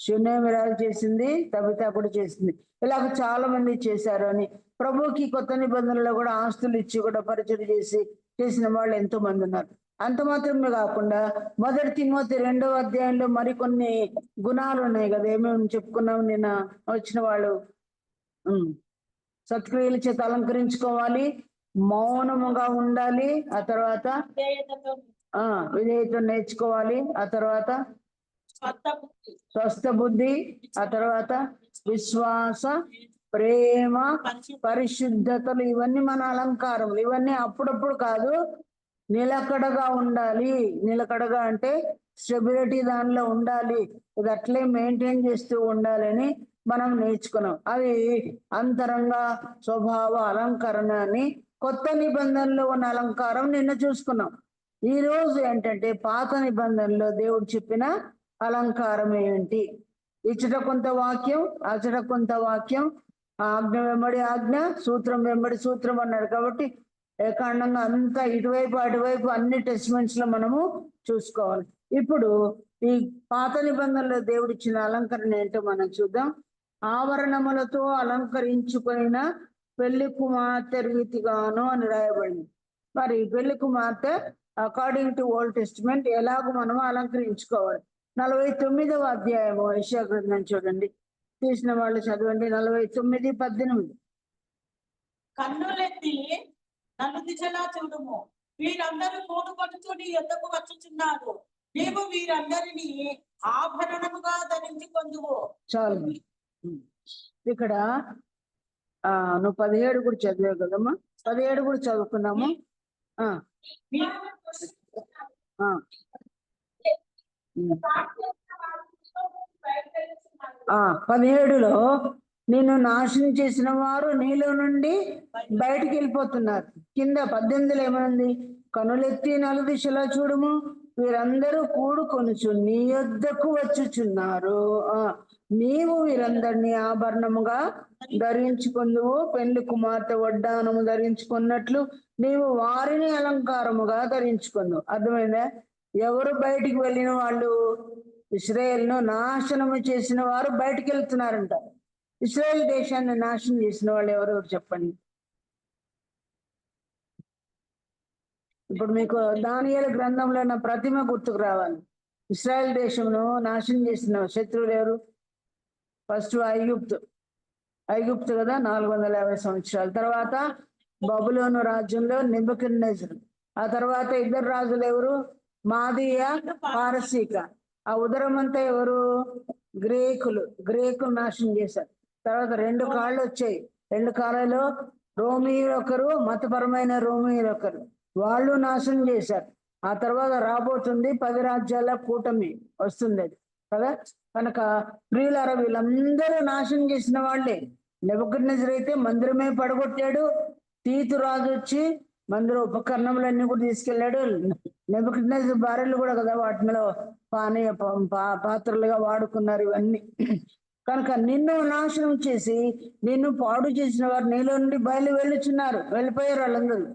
షునేమిరాలు చేసింది, తబితా కూడా చేసింది. ఇలాగ చాలా మంది చేశారు అని. ప్రభుకి కొత్త నిబంధనలో కూడా ఆస్తులు ఇచ్చి కూడా పరిచయం చేసిన వాళ్ళు ఎంతో మంది ఉన్నారు. అంత మాత్రమే కాకుండా మొదటి తిమోతి 2వ అధ్యాయంలో మరికొన్ని గుణాలు ఉన్నాయి కదా. ఏమేమి చెప్పుకున్నాం నిన్న వచ్చిన వాళ్ళు? సత్క్రియల చేత అలంకరించుకోవాలి, మౌనముగా ఉండాలి, ఆ తర్వాత విధేయత నేర్చుకోవాలి, ఆ తర్వాత స్వస్థ బుద్ధి, ఆ తర్వాత విశ్వాస, ప్రేమ, పరిశుద్ధతలు. ఇవన్నీ మన అలంకారములు. ఇవన్నీ అప్పుడప్పుడు కాదు, నిలకడగా ఉండాలి. నిలకడగా అంటే స్టెబిలిటీ దానిలో ఉండాలి. ఇది అట్లే మెయింటైన్ చేస్తూ ఉండాలని మనం నేర్చుకున్నాం. అవి అంతరంగ స్వభావ అలంకరణ అని. కొత్త నిబంధనలో ఉన్న అలంకారం నిన్న చూసుకున్నాం. ఈ రోజు ఏంటంటే పాత నిబంధనలో దేవుడు చెప్పిన అలంకారం ఏంటి? ఇచ్చట కొంత వాక్యం, అచట కొంత వాక్యం, ఆజ్ఞ వెంబడి ఆజ్ఞ, సూత్రం వెంబడి సూత్రం అన్నాడు. కాబట్టి ఏకాండంగా అంతా ఇటువైపు అటువైపు అన్ని టెస్ట్మెంట్స్ లో మనము చూసుకోవాలి. ఇప్పుడు ఈ పాత నిబంధనలో దేవుడిచ్చిన అలంకరణ ఏంటో మనం చూద్దాం. ఆభరణములతో అలంకరించుకున్న పెళ్లి కుమార్తె రీతిగాను అని రాయబడింది. మరి పెళ్లి కుమార్తె అకార్డింగ్ టు ఓల్డ్ టెస్టిమెంట్ ఎలాగో మనం అలంకరించుకోవాలి. 49వ అధ్యాయము యెషయా గ్రంథం చూడండి, తీసిన వాళ్ళు చదవండి. 49:18. కన్నులెత్తి నలుదిశలా చూడుము, వీరందరూ కూడుకొనుచు నీ యొద్దకు వచ్చుచున్నారు, నీవు వీరందరినీ ఆభరణముగా ధరించుకొందువు. చాలు. ఇక్కడ నువ్వు 17 కూడా చదివావు కదమ్మా, 17 కూడా చదువుకున్నాము. 17లో నిన్ను నాశనం చేసిన వారు నీలో నుండి బయటికి వెళ్ళిపోతున్నారు. కింద 18లో ఏమైంది? కనులెత్తి నలుదిశలా చూడుము, వీరందరూ కూడుకొనుచు నీ యొద్దకు వచ్చుచున్నారు, నీవు వీరందరినీ ఆభరణముగా ధరించుకుందువు. పెళ్లి కుమార్తె వడ్డానము ధరించుకున్నట్లు నీవు వారిని అలంకారముగా ధరించుకుందువు. అర్థమైందా? ఎవరు బయటికి వెళ్ళిన వాళ్ళు? ఇశ్రాయేలును నాశనము చేసిన వారు బయటికి వెళ్తున్నారంట. ఇశ్రాయేల్ దేశాన్ని నాశనం చేసిన వాళ్ళు ఎవరెవరు చెప్పండి. ఇప్పుడు మీకు దానియేలు గ్రంథంలో ఉన్న ప్రతిమ గుర్తుకు రావాలి. ఇశ్రాయేల్ దేశంను నాశనం చేసిన శత్రువులు ఎవరు? ఫస్ట్ ఐగుప్తు కదా, 450 సంవత్సరాల తర్వాత బబులోను రాజ్యంలో నెబుకద్నెజరు. ఆ తర్వాత ఇద్దరు రాజులు ఎవరు? మాదీయ, పారసీక. ఆ ఉదరం అంతా ఎవరు? గ్రీకులు నాశనం చేశారు. తర్వాత 2 కాళ్ళు వచ్చాయి. 2 కాళ్ళలో రోమియోలు ఒకరు, మతపరమైన రోమియోలు ఒకరు, వాళ్ళు నాశనం చేశారు. ఆ తర్వాత రాబోతుంది 10 రాజ్యాల కూటమి వస్తుంది అది కదా. కనుక ప్రియులారా, వీళ్ళందరూ నాశనం చేసిన వాళ్ళే. నెబుకద్నెజరు అయితే మందిరమే పడగొట్టాడు. తీతు రాజు వచ్చి మందిర ఉపకరణములన్నీ కూడా తీసుకెళ్లాడు. నెబుకద్నెజరు భార్యలు కూడా కదా వాటిలో పానీయ పాత్రలుగా వాడుకున్నారు ఇవన్నీ. కనుక నిన్ను నాశనం చేసి నిన్ను పాడు చేసిన వారు నీలో నుండి వెళ్ళిపోయారు వాళ్ళందరూ.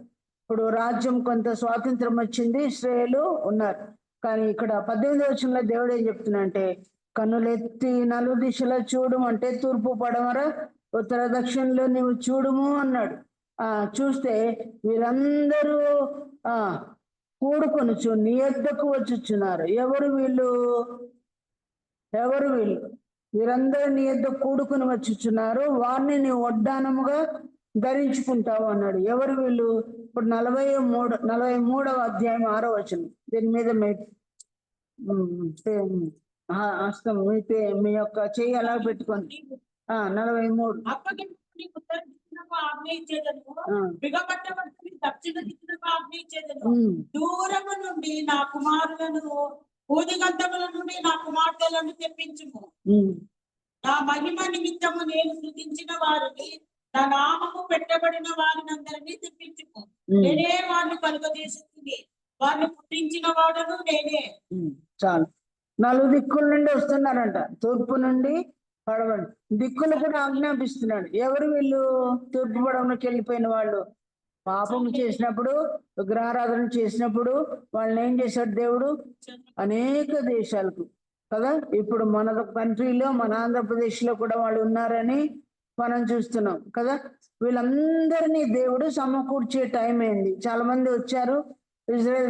ఇప్పుడు రాజ్యం కొంత స్వాతంత్రం వచ్చింది, ఇశ్రాయేలు ఉన్నారు. కానీ ఇక్కడ 18వ వచనంలో దేవుడు ఏం చెప్తున్నాడంటే, కన్నులెత్తి నలుదిశలా చూడుము అంటే తూర్పు పడమర ఉత్తర దక్షిణలో నీవు చూడుము అన్నాడు. చూస్తే వీరందరూ కూడుకొనుచు నీ యొద్దకు వచ్చుచున్నారు. ఎవరు వీళ్ళు? వీరందరూ నీ యొద్దకు కూడుకుని వచ్చుచున్నారు, వారిని నీ వడ్డానముగా ధరించుకుంటావు అన్నాడు. ఎవరు వీళ్ళు? ఇప్పుడు 43వ అధ్యాయం 6వ వచనం. దీని మీద హస్తం మీ యొక్క చెయ్యి అలా పెట్టుకోండి. 43. దూరము నుండి నా కుమారులను, భూదిగంతముల నుండి నా కుమార్తెలను తెప్పించుము. నా మహిమ నిమిత్తము నేను సృజించిన వారిని, నా నామము పెట్టబడిన వారినందరినీ తెప్పించుము. నేనే వారిని కలుగజేసింది, వారిని పుట్టించిన వాడను నేనే. చాలు. 4 దిక్కుల నుండి వస్తున్నారంట, తూర్పు నుండి పడవండి. దిక్కులు కూడా ఆజ్ఞాపిస్తున్నాడు. ఎవరు వీళ్ళు? తూర్పు పడవకి వెళ్ళిపోయిన వాళ్ళు. పాపం చేసినప్పుడు, విగ్రహారాధన చేసినప్పుడు వాళ్ళని ఏం చేశాడు దేవుడు? అనేక దేశాలకు కదా. ఇప్పుడు మన కంట్రీలో, మన ఆంధ్రప్రదేశ్ లో కూడా వాళ్ళు ఉన్నారని మనం చూస్తున్నాం కదా. వీళ్ళందరినీ దేవుడు సమకూర్చే టైం అయింది. చాలా మంది వచ్చారు, ఇజ్రాయెల్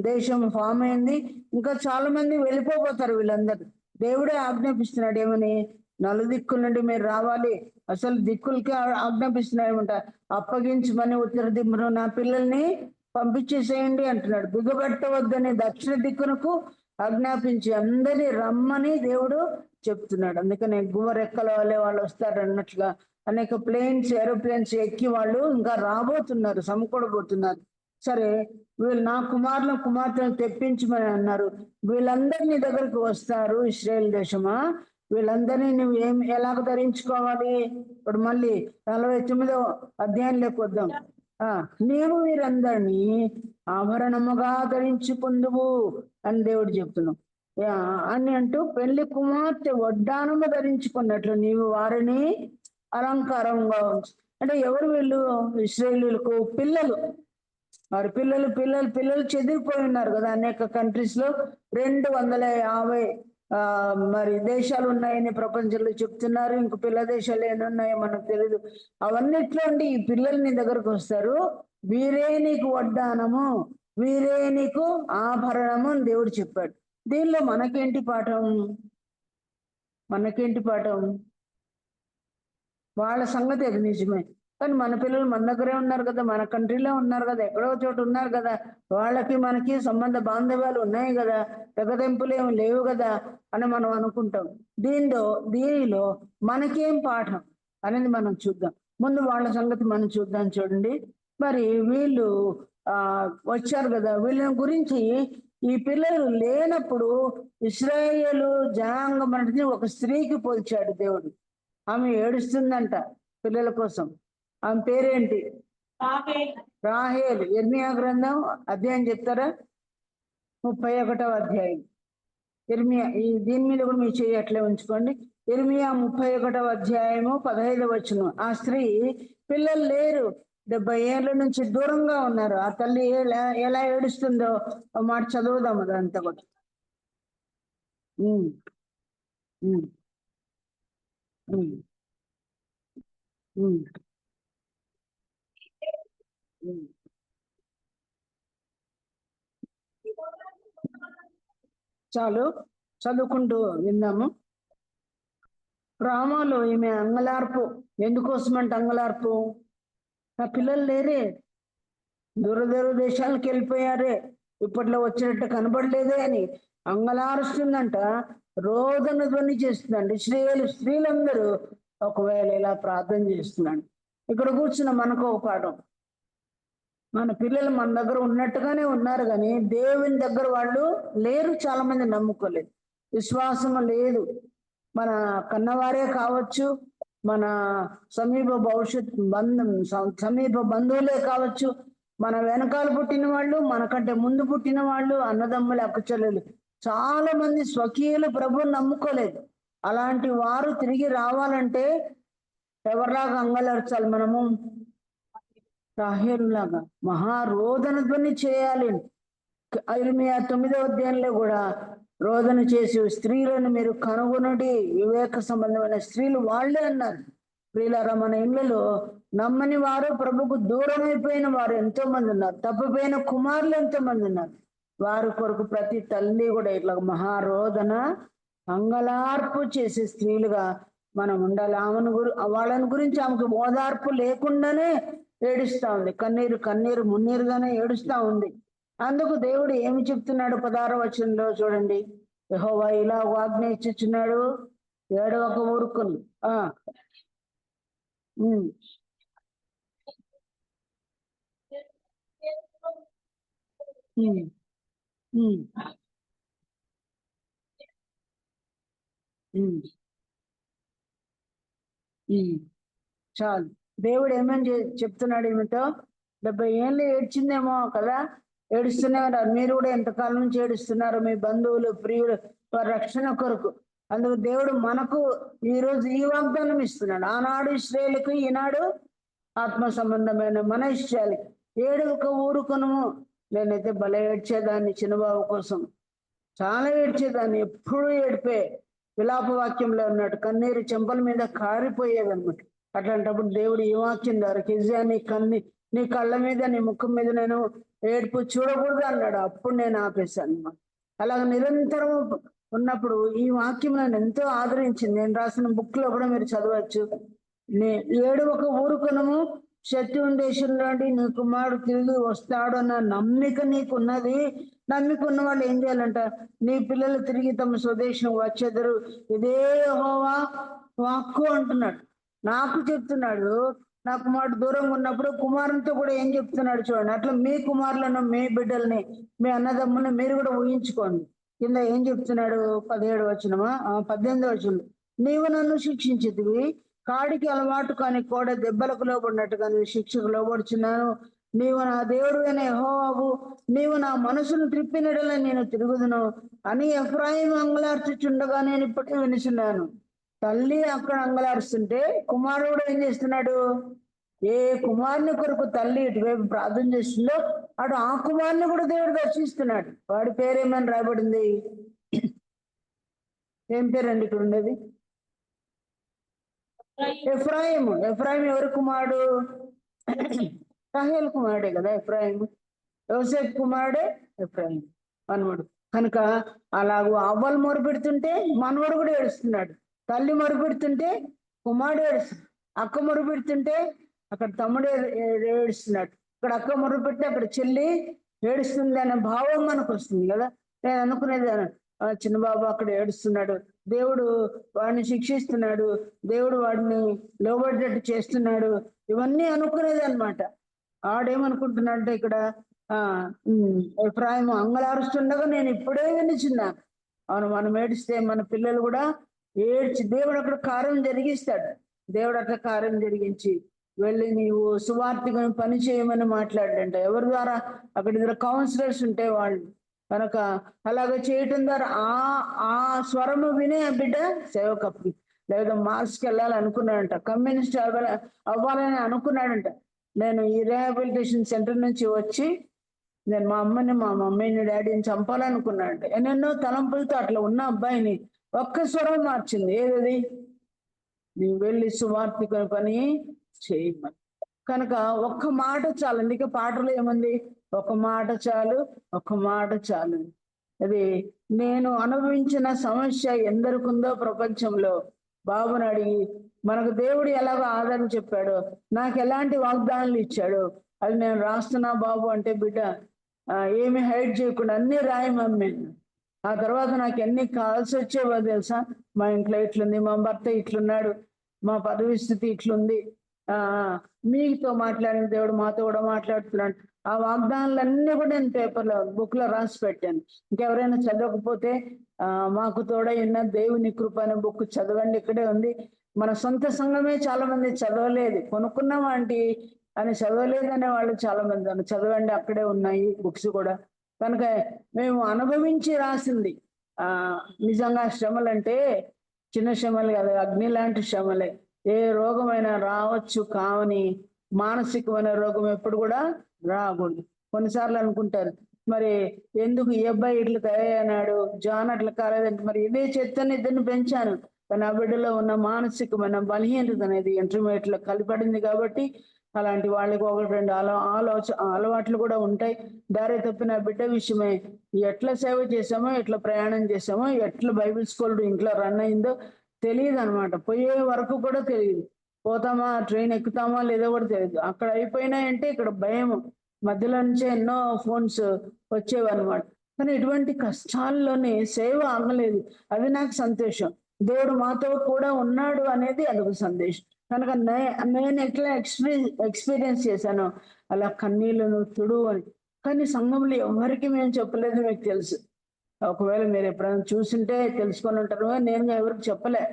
దేశం ఫామ్ అయింది. ఇంకా చాలా మంది వెళ్ళిపోతారు. వీళ్ళందరూ దేవుడే ఆజ్ఞాపిస్తున్నాడు. ఏమని? 4 దిక్కుల నుండి మీరు రావాలి. అసలు దిక్కులకి ఆజ్ఞాపిస్తున్నాడేమంట, అప్పగించమని ఉత్తర దిక్కును నా పిల్లల్ని పంపించేసేయండి అంటున్నాడు. బిగబెట్టవద్దని దక్షిణ దిక్కునకు ఆజ్ఞాపించి అందరినీ రమ్మని దేవుడు చెప్తున్నాడు. అందుకనే గువ్వరెక్కల వాళ్ళే వాళ్ళు వస్తారు అన్నట్లుగా అనేక ఏరోప్లేన్స్ ఎక్కి వాళ్ళు ఇంకా రాబోతున్నారు, సమకూడబోతున్నారు. సరే, వీళ్ళు నా కుమార్తెను తెప్పించమని అన్నారు. వీళ్ళందరినీ దగ్గరకు వస్తారు. ఇశ్రాయేల్ దేశమా, వీళ్ళందరినీ నువ్వు ఎలాగ ధరించుకోవాలి? ఇప్పుడు మళ్ళీ 49వ అధ్యాయంలోకి వద్దాం. నీవు వీరందరినీ ఆభరణముగా ధరించుకుందువు అని దేవుడు చెప్తున్నావు అని అంటూ, పెళ్లి కుమార్తె వడ్డానము ధరించుకున్నట్లు నీవు వారిని అలంకారంగా ఉంచు. అంటే ఎవరు వీళ్ళు? ఇశ్రాయేలీయులకు పిల్లలు. మరి పిల్లలు చెదిరిపోయి ఉన్నారు కదా అనేక కంట్రీస్ లో. 250 మరి దేశాలు ఉన్నాయని ప్రపంచంలో చెప్తున్నారు. ఇంక పిల్ల దేశాలు ఎన్ని ఉన్నాయో మనకు తెలియదు. అవన్నిట్లో ఉండి ఈ పిల్లలు నీ దగ్గరకు వస్తారు. వీరే నీకు వడ్డానము, వీరే నీకు ఆభరణము అని దేవుడు చెప్పాడు. దీనిలో మనకేంటి పాఠం? వాళ్ళ సంగతి అది నిజమే, కానీ మన పిల్లలు మన దగ్గరే ఉన్నారు కదా, మన కంట్రీలో ఉన్నారు కదా, ఎక్కడో చోట ఉన్నారు కదా, వాళ్ళకి మనకి సంబంధ బాంధవ్యాలు ఉన్నాయి కదా, తెగదెంపులు ఏమి లేవు కదా అని మనం అనుకుంటాం. దీనిలో మనకేం పాఠం అనేది మనం చూద్దాం. ముందు వాళ్ళ సంగతి మనం చూద్దాం. చూడండి, మరి వీళ్ళు వచ్చారు కదా, వీళ్ళని గురించి ఈ పిల్లలు లేనప్పుడు ఇశ్రాయేలు జనాంగం అనేది ఒక స్త్రీకి పోల్చాడు దేవుడు. ఆమె ఏడుస్తుందంట పిల్లల కోసం. ఆమె పేరేంటి? రాహేలు. ఇర్మియా గ్రంథం అధ్యాయం చెప్తారా? 31వ అధ్యాయం. ఇర్మియా, దీని మీద కూడా మీ చేయి అట్లే ఉంచుకోండి. ఇర్మియా 31వ అధ్యాయము 15వ వచనం. ఆ స్త్రీ పిల్లలు లేరు, 70 ఏళ్ళ నుంచి దూరంగా ఉన్నారు. ఆ తల్లి ఎలా ఏడుస్తుందో మాట చదువుదాం అదంతా కూడా. చాలు, చదువుకుంటూ విందాము. రామాలో ఈమె అంగలార్పు. ఎందుకోసమంటే అంగలార్పు? నా పిల్లలు లేరే, దూర దేశాలకు వెళ్ళిపోయారే, ఇప్పట్లో వచ్చినట్టు కనబడలేదే అని అంగలారుస్తుందంట. రోదన ధ్వని చేస్తుందండి. స్త్రీలందరూ ఒకవేళ ఇలా ప్రార్థన చేస్తున్నాడు. ఇక్కడ కూర్చున్న మనకు ఒక పాఠం. మన పిల్లలు మన దగ్గర ఉన్నట్టుగానే ఉన్నారు, కానీ దేవుని దగ్గర వాళ్ళు లేరు. చాలా మంది నమ్ముకోలేదు, విశ్వాసం లేదు. మన కన్నవారే కావచ్చు, మన సమీప సమీప బంధువులే కావచ్చు, మన వెనకాల పుట్టిన వాళ్ళు, మనకంటే ముందు పుట్టిన వాళ్ళు, అన్నదమ్ములు, అక్కచెల్లెలు, చాలా మంది స్వకీయులు ప్రభువుని నమ్ముకోలేదు. అలాంటి వారు తిరిగి రావాలంటే ఎవరిలాగా అంగలర్చాలి? మనము రాహేలులాగా మహారోదన ధ్వని చేయాలి. ఇర్మియా 9వ అధ్యాయంలో కూడా రోదన చేసి స్త్రీలను మీరు కనుగొనడి, వివేక సంబంధమైన స్త్రీలు వాళ్ళే అన్నారు. ప్రియులారా, మన ఇళ్లలో నమ్మని వారు, ప్రభుకు దూరం అయిపోయిన వారు ఎంతో మంది ఉన్నారు. తప్పిపోయిన కుమారులు ఎంతో మంది ఉన్నారు. వారి కొరకు ప్రతి తల్లి కూడా ఇట్లా మహారోదన, అంగలార్పు చేసే స్త్రీలుగా మనం ఉండాలి. వాళ్ళని గురించి ఆమెకు ఓదార్పు లేకుండానే ఏడుస్తా ఉంది. కన్నీరు మున్నీరుగానే ఏడుస్తా ఉంది. అందుకు దేవుడు ఏమి చెప్తున్నాడు? 16వ వచనంలో చూడండి. యెహోవా ఇలా ఆజ్ఞ ఇచ్చుచున్నాడు, ఏడవక ఊరుకుని. చాలు. దేవుడు ఏమని చెప్తున్నాడు ఏమిటో? 70 ఏళ్ళు ఏడ్చిందేమో కదా, ఏడుస్తున్నారు. మీరు కూడా ఎంతకాలం నుంచి ఏడుస్తున్నారు? మీ బంధువులు, ప్రియులు వారి రక్షణ కొరకు. అందుకు దేవుడు మనకు ఈరోజు ఈ వాగ్దానం ఇస్తున్నాడు. ఆనాడు ఇశ్రాయేలుకు, ఈనాడు ఆత్మ సంబంధమైన మన ఇష్టాలకి. ఏడుక ఊరుకును. నేనైతే భలే ఏడ్చేదాన్ని చిన్నబాబు కోసం, చాలా ఏడ్చేదాన్ని. ఎప్పుడు ఏడిపే, విలాప వాక్యంలో ఉన్నట్టు కన్నీరు చెంపల మీద కారిపోయేది అనమాట. అట్లాంటప్పుడు దేవుడు ఈ వాక్యం ద్వారా, కిజ్జా నీ కళ్ళ మీద, నీ ముఖం మీద నేను ఏడుపు చూడకూడదు అన్నాడు. అప్పుడు నేను ఆపేశాను అన్నమాట. అలాగ నిరంతరం ఉన్నప్పుడు ఈ వాక్యం నన్ను ఎంతో ఆదరించింది. నేను రాసిన బుక్ లో కూడా మీరు చదవచ్చు. ఏడువక ఊరుకునము, శత్రువుని దేశంలో నీ కుమారుడు తిరిగి వస్తాడు అన్న నమ్మిక నీకున్నది. నమ్మిక ఉన్న వాళ్ళు ఏం చేయాలంట? నీ పిల్లలు తిరిగి తమ స్వదేశం వచ్చేదరు, ఇదే యెహోవా వాక్కు అంటున్నాడు. నాకు చెప్తున్నాడు. నా కుమారుడు దూరంగా ఉన్నప్పుడు కుమారునితో కూడా ఏం చెప్తున్నాడు చూడండి. అట్లా మీ కుమారులను, మీ బిడ్డల్ని, మీ అన్నదమ్ముల్ని మీరు కూడా ఊహించుకోండి. కింద ఏం చెప్తున్నాడు? 17వ వచనమా 18వ వచనం. నీవు నన్ను శిక్షించితివి, కాడికి అలవాటు కాని కోడ దెబ్బలకు లోబడినట్టుగా నేను శిక్షకు లోబడుచున్నాను. నీవు నా దేవుడు అయిన యెహోవావు, నీవు నా మనసును త్రిప్పినడల నేను తిరుగుదును అని ఎఫ్రాయిము అంగలార్చుచుండగా నేను ఇప్పటికీ వినిచున్నాను. తల్లి అక్కడ అంగలారుస్తుంటే కుమారుడు ఏం చేస్తున్నాడు? ఏ కుమారుని కొరకు తల్లి ఇటువైపు ప్రార్థన చేస్తుందో అటు ఆ కుమారుని కూడా దేవుడు దర్శిస్తున్నాడు. వాడి పేరేమని రాయబడింది? ఏం పేరండి ఇక్కడ ఉండేది? ఎఫ్రాయిము. ఎఫ్రాయిం ఎవరి కుమారుడు? రాహేల్ కుమారుడే కదా ఎఫ్రాయిము. యోసేపు కుమారుడే ఎఫ్రాయిం మనవడు. కనుక అలాగూ అవ్వలు మొరుపెడుతుంటే మనవడు కూడా ఏడుస్తున్నాడు. తల్లి మొరుపెడుతుంటే కుమారుడు ఏడుస్తున్నాడు. అక్క మొరుపెడుతుంటే అక్కడ తమ్ముడు ఏడుస్తున్నాడు. ఇక్కడ అక్క మొరుపెట్టి అక్కడ చెల్లి ఏడుస్తుంది అనే భావం మనకు వస్తుంది కదా. నేను అనుకునేది చిన్నబాబు అక్కడ ఏడుస్తున్నాడు, దేవుడు వాడిని శిక్షిస్తున్నాడు, దేవుడు వాడిని లోబడేటట్టు చేస్తున్నాడు, ఇవన్నీ అనుకునేది అనమాట. ఆడేమనుకుంటున్నాడంటే ఇక్కడ ఎఫ్రాయిము అంగలారుస్తుండగా నేను ఇప్పుడే వినిచున్నాను. అవును, మనం ఏడిస్తే మన పిల్లలు కూడా ఏడ్చి దేవుడు అక్కడ కార్యం జరిగిస్తాడు. దేవుడు అట్లా కార్యం జరిగించి వెళ్ళి నీవు సువార్తిగా పని చేయమని మాట్లాడంట. ఎవరి ద్వారా? అక్కడ ఇద్దరు కౌన్సిలర్స్ ఉంటే వాళ్ళు. కనుక అలాగ చేయటం ద్వారా ఆ స్వరము వినే ఆ బిడ్డ సేవకప్పు లేదా మార్క్స్కి వెళ్ళాలనుకున్నాడంట, కమ్యూనిస్ట్ అవ్వాలని అనుకున్నాడంట. నేను ఈ రీహాబిలిటేషన్ సెంటర్ నుంచి వచ్చి నేను మా మమ్మీని డాడీని చంపాలనుకున్నాడంట. ఎన్నెన్నో తలంపులతో అట్లా ఉన్న అబ్బాయిని ఒక్క స్వరం మార్చింది. ఏది? నీ వెళ్ళి సువార్తిక పని చేయమని. కనుక ఒక్క మాట చాలు. అందుకే పాటలో ఏముంది? ఒక మాట చాలు, ఒక మాట చాలు. అది నేను అనుభవించిన సమస్య ఎందరికుందో ప్రపంచంలో బాబుని అడిగి మనకు దేవుడు ఎలాగో ఆదరణ చెప్పాడో, నాకు ఎలాంటి వాగ్దానాలు ఇచ్చాడో అది నేను రాస్తున్నా బాబు అంటే బిడ్డ ఏమి హైడ్ చేయకుండా అన్ని రాయమమ్మే. ఆ తర్వాత నాకు ఎన్ని కాల్స్ వచ్చేవో తెలుసా? మా ఇంట్లో ఇట్లుంది, మా భర్త ఇట్లున్నాడు, మా పరిస్థితి ఇట్లుంది, మీతో మాట్లాడిన దేవుడు మాతో కూడా మాట్లాడుతున్నాడు. ఆ వాగ్దానాలన్నీ కూడా నేను పేపర్లో బుక్లో రాసి పెట్టాను. ఇంకెవరైనా చదవకపోతే మాకు తోడై ఉన్న దేవుని కృప అనే బుక్ చదవండి, ఇక్కడే ఉంది. మన సొంత సంఘమే చాలా మంది చదవలేదు, కొనుక్కున్నామా ఆంటీ అని చదవలేదు అనే వాళ్ళు చాలా మంది. చదవండి, అక్కడే ఉన్నాయి బుక్స్ కూడా. కనుక మేము అనుభవించి రాసింది. నిజంగా శ్రమలు అంటే చిన్న శ్రమలు కాదు, అగ్ని లాంటి శ్రమలే. ఏ రోగమైనా రావచ్చు, కావని మానసికమైన రోగం ఎప్పుడు కూడా రాకూడదు. కొన్నిసార్లు అనుకుంటారు మరి ఎందుకు ఈ అబ్బాయి ఇట్లా తయారయ్యాడు, జాన్ అట్లా కాలేదంటే మరి ఇదే చెత్తని ఇద్దరిని పెంచాను, కానీ ఆ బిడ్డలో ఉన్న మానసికమైన బలహీనత అనేది ఇంటర్మీడియట్ లో కలిపడింది. కాబట్టి అలాంటి వాళ్ళకి ఒకటి రెండు అలవాట్లు కూడా ఉంటాయి. దారి తప్పిన బిడ్డ విషయమే ఎట్లా సేవ చేసామో, ఎట్లా ప్రయాణం చేసామో, ఎట్లా బైబిల్ స్కూల్ ఇంట్లో రన్ అయిందో తెలియదు అనమాట. పోయే వరకు కూడా తెలియదు. పోతామా, ట్రైన్ ఎక్కుతామా లేదో కూడా తెలియదు. అక్కడ అయిపోయినాయంటే ఇక్కడ భయం. మధ్యలో నుంచే ఎన్నో ఫోన్స్ వచ్చేవన్నమాట. కానీ ఇటువంటి కష్టాల్లోనే సేవ ఆగలేదు. అది నాకు సంతోషం. దేవుడు మాతో కూడా ఉన్నాడు అనేది అదొక సందేశం. కనుక నేను ఎట్లా ఎక్స్పీరియన్స్ చేశాను అలా కన్నీళ్ళను తుడు అని. కానీ సంఘంలో ఎవరికి మేము చెప్పలేదు, మీకు తెలుసు. ఒకవేళ మీరు ఎప్పుడైనా చూసింటే తెలుసుకొని ఉంటారు, నేను ఎవరికి చెప్పలే.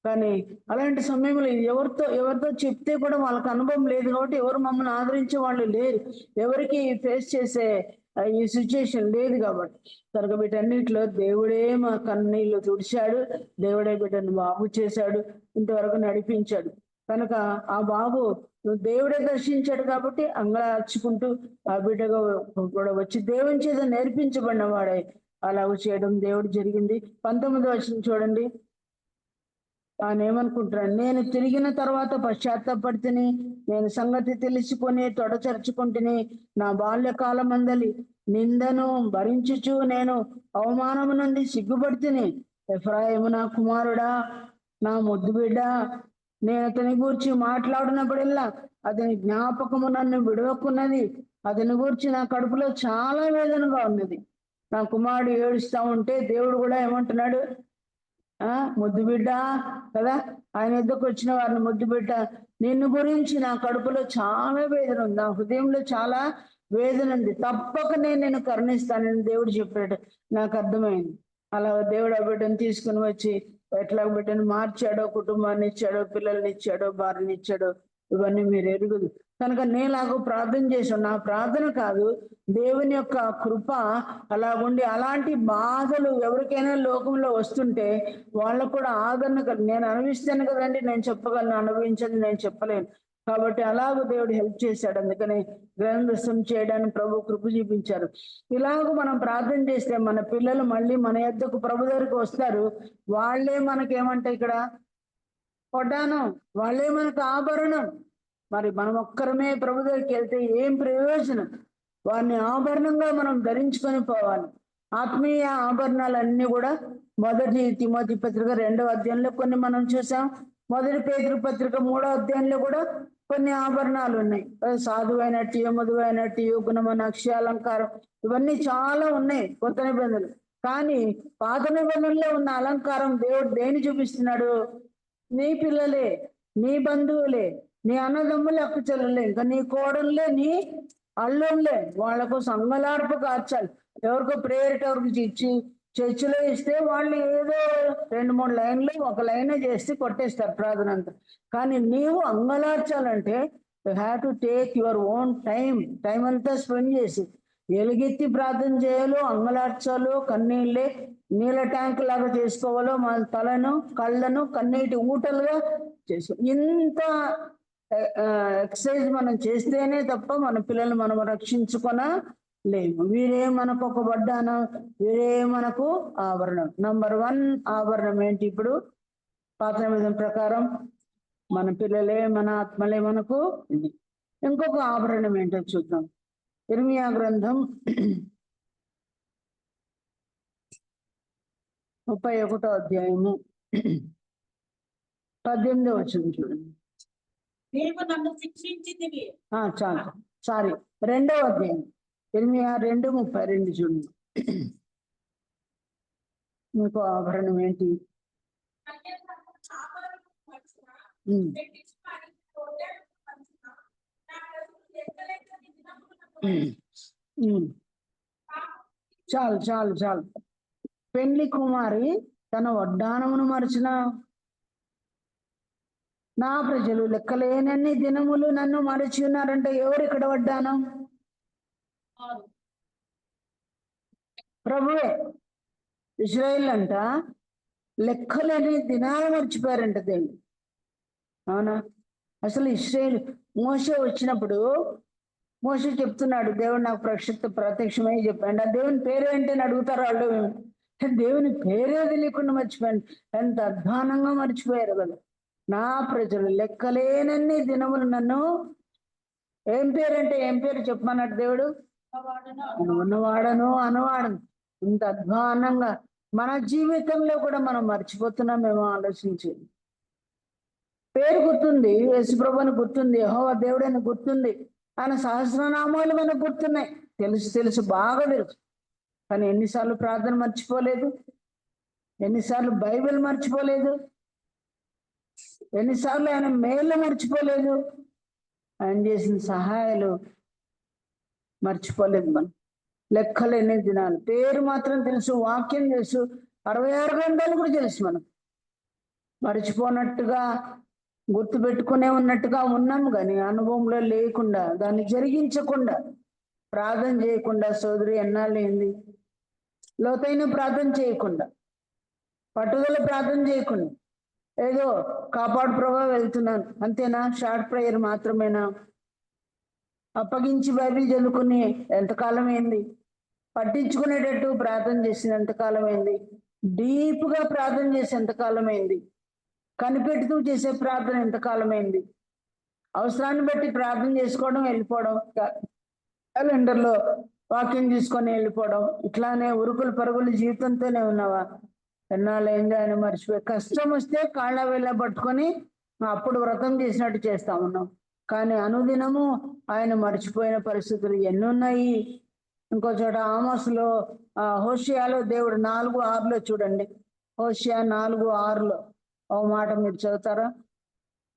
కానీ అలాంటి సమయంలో ఎవరితో చెప్తే కూడా వాళ్ళకి అనుభవం లేదు కాబట్టి ఎవరు మమ్మల్ని ఆదరించే వాళ్ళు లేరు, ఎవరికి ఫేస్ చేసే ఈ సిచ్యుయేషన్ లేదు కాబట్టి. కనుక వీటన్నిటిలో దేవుడే మా కన్నీళ్లు తుడిచాడు, దేవుడే బిడ్డను బాగు చేశాడు, ఇంతవరకు నడిపించాడు. కనుక ఆ బాబు దేవుడే దర్శించాడు కాబట్టి అంగలార్చుకుంటూ ఆ బిడ్డగా కూడా వచ్చి దేవుని చేత నేర్పించబడిన వాడే అలాగ చేయడం దేవుడు జరిగింది. 19వ వచనం చూడండి. ఆయన ఏమనుకుంటున్నాడు? నేను తిరిగిన తర్వాత పశ్చాత్తాపడితిని, నేను సంగతి తెలుసుకొని తొడచరుచుకుంటుని, నా బాల్యకాలం మందలి నిందను భరించుచు నేను అవమానము నుండి సిగ్గుపడితిని. ఎఫ్రాయిము నా కుమారుడా, నా ముద్దు బిడ్డ, నేను అతని గూర్చి మాట్లాడినప్పుడల్లా అతని జ్ఞాపకము నన్ను విడవకున్నది, అతని గూర్చి నా కడుపులో చాలా వేదనగా ఉన్నది. నా కుమారుడు ఏడుస్తా ఉంటే దేవుడు కూడా ఏమంటున్నాడు? ముద్దు బిడ్డ కదా, ఆయన ఎద్దుకు వచ్చిన వారిని ముద్దు బిడ్డ, నిన్ను గురించి నా కడుపులో చాలా వేదన ఉంది, నా హృదయంలో చాలా వేదన ఉంది, తప్పక నేను కరుణిస్తానని దేవుడు చెప్పాడు. నాకు అర్థమైంది. అలా దేవుడు ఆ బిడ్డను తీసుకుని వచ్చి ఎట్లా బిడ్డను మార్చాడో, కుటుంబాన్ని ఇచ్చాడో, పిల్లల్ని ఇచ్చాడో, భార్యని ఇచ్చాడో, ఇవన్నీ మీరు ఎరుగుదు. కనుక నేలాగూ ప్రార్థన చేసాను. నా ప్రార్థన కాదు, దేవుని యొక్క కృప అలా ఉండి, అలాంటి బాధలు ఎవరికైనా లోకంలో వస్తుంటే వాళ్ళకు కూడా ఆదరణ నేను అనుభవిస్తాను కదండి, నేను చెప్పగలను, అనుభవించదు నేను చెప్పలేను. కాబట్టి అలాగ దేవుడు హెల్ప్ చేశాడు. అందుకని గ్రంథస్థం చేయడానికి ప్రభు కృప చూపించారు. ఇలాగ మనం ప్రార్థన చేస్తే మన పిల్లలు మళ్ళీ మన యొద్దకు ప్రభు దగ్గరికి వస్తారు. వాళ్ళే మనకేమంటే ఇక్కడ వడ్డానం, వాళ్ళే మనకు ఆభరణం. మరి మనం ఒక్కరమే ప్రభు దగ్గరికి వెళ్తే ఏం ప్రయోజనం? వారిని ఆభరణంగా మనం ధరించుకొని పోవాలి. ఆత్మీయ ఆభరణాలన్నీ కూడా మొదటి తిమోతి పత్రిక 2వ అధ్యాయంలో కొన్ని మనం చూసాం. మొదటి పేతురు పత్రిక 3వ అధ్యాయంలో కూడా కొన్ని ఆభరణాలు ఉన్నాయి. సాధువైనట్టు, మధువైనట్టు, గుణమైన అక్షయాలంకారం, ఇవన్నీ చాలా ఉన్నాయి కొత్త నిబంధనలు. కానీ పాత నిబంధనలో ఉన్న అలంకారం దేవుడు దేని చూపిస్తున్నాడు? నీ పిల్లలే, నీ బంధువులే, నీ అన్నదమ్ములే, అక్క చెల్లెలే, ఇంకా నీ కోడళ్ళే, నీ అల్లుళ్ళే. వాళ్ళకు సంగలార్పు కార్చాలి. ఎవరికో ప్రేయర్ ఎవరికి ఇచ్చి చర్చిలో ఇస్తే వాళ్ళు ఏదో 2-3 లైన్లు, ఒక లైన్ చేస్తే కొట్టేస్తారు ప్రార్థన అంతా. కానీ నీవు అంగలార్చాలంటే you have to take your own time అంతా స్పెండ్ చేసి ఎలుగెత్తి ప్రార్థన చేయాలో, అంగలార్చాలో, కన్నీళ్ళే నీళ్ళ ట్యాంక్ లాగా చేసుకోవాలో, మన తలను కళ్ళను కన్నీటి ఊటలుగా చేసు. ఇంత ఎక్సర్సైజ్ మనం చేస్తేనే తప్ప మన పిల్లల్ని మనం రక్షించుకొనలేము. వీరే మనకు ఒక వడ్డానం, వీరే మనకు ఆభరణం. నంబర్ 1 ఆభరణం ఏంటి? ఇప్పుడు పాత నిబంధన ప్రకారం మన పిల్లలే, మన ఆత్మలే మనకు ఇది. ఇంకొక ఆభరణం ఏంటో చూద్దాం. ఇర్మియా గ్రంథం 31వ అధ్యాయము 18వ వచనం చూడండి. నీవు నన్ను శిక్షించితివి. చాలు, సారీ, 2వ అధ్యాయం ఇర్మియా 2:32 చూడండి. మీకు ఆభరణం ఏంటి? చాలు చాలు చాలు. పెండ్లి కుమారి తన వడ్డానమును మరచిన నా ప్రజలు లెక్కలేనన్ని దినములు నన్ను మరచి ఉన్నారంటే ఎవరు ఇక్కడ వడ్డానం? ప్రభువే. ఇశ్రాయేల్ అంట లెక్కలేని దినాలు మర్చిపోయారంట దేవుడు. అవునా? అసలు ఇశ్రాయేల్ మోషే వచ్చినప్పుడు మోషే చెప్తున్నాడు, దేవుడు నాకు ప్రత్యక్షమై చెప్పాడు. ఆ దేవుని పేరేంటి అని అడుగుతారు వాళ్ళు. దేవుని పేరే తెలియకుండా మర్చిపోయాను. ఎంత అధ్వానంగా మర్చిపోయారు కదా. నా ప్రజలు లెక్కలేనన్ని దినములు నన్ను, ఏం పేరంటే ఏం పేరు చెప్పమన్నాడు దేవుడు? ఉన్నవాడను అనవాడను. ఇంత అధ్వానంగా మన జీవితంలో కూడా మనం మర్చిపోతున్నామేమో ఆలోచించి. పేరు గుర్తుంది, యేసుప్రభుని గుర్తుంది, యెహోవా దేవుడని గుర్తుంది, ఆయన సహస్రనామాలు మనకు గుర్తున్నాయి, తెలుసు బాగా తెలుసు. కానీ ఎన్నిసార్లు ప్రార్థన మర్చిపోలేదు, ఎన్నిసార్లు బైబిల్ మర్చిపోలేదు, ఎన్నిసార్లు ఆయన మేలు మర్చిపోలేదు, ఆయన చేసిన సహాయాలు మర్చిపోలేదు. మనం లెక్కలేని దినాలు. పేరు మాత్రం తెలుసు, వాక్యం తెలుసు, 66 గ్రంథాలు కూడా తెలుసు. మనం మర్చిపోనట్టుగా, గుర్తుపెట్టుకునే ఉన్నట్టుగా ఉన్నాము, కానీ అనుభవంలో లేకుండా, దాన్ని జరిగించకుండా, ప్రార్థన చేయకుండా, సోదరి ఎన్నాళ్ళేంది లోతైన ప్రార్థన చేయకుండా, పట్టుదల ప్రార్థన చేయకుండా, ఏదో కాపాడు ప్రభా వెళ్తున్నాను అంతేనా? షార్ట్ ప్రేయర్ మాత్రమేనా? అప్పగించి బైబిల్ చదువుకుని ఎంతకాలం అయింది? పట్టించుకునేటట్టు ప్రార్థన చేసిన ఎంతకాలం అయింది? డీప్గా ప్రార్థన చేసి ఎంతకాలం అయింది? కనిపెడుతూ చేసే ప్రార్థన ఎంతకాలం అయింది? అవసరాన్ని బట్టి ప్రార్థన చేసుకోవడం, వెళ్ళిపోవడం, క్యాలెండర్లో వాక్యం తీసుకొని వెళ్ళిపోవడం, ఇట్లానే ఉరుకులు పరుగులు జీవితంతోనే ఉన్నావా? ఎన్నాళ్ళైంది ఆయన మర్చిపోయి. కష్టం వస్తే కాళ్ళ వేళ్ళ పట్టుకొని అప్పుడు వ్రతం చేసినట్టు చేస్తా ఉన్నాం, కానీ అనుదినము ఆయన మర్చిపోయిన పరిస్థితులు ఎన్నున్నాయి. ఇంకో చోట ఆమోస్లో, హోషియాలో దేవుడు 4:6 చూడండి. హోషియా 4:6 ఓ మాట మీరు చదువుతారా?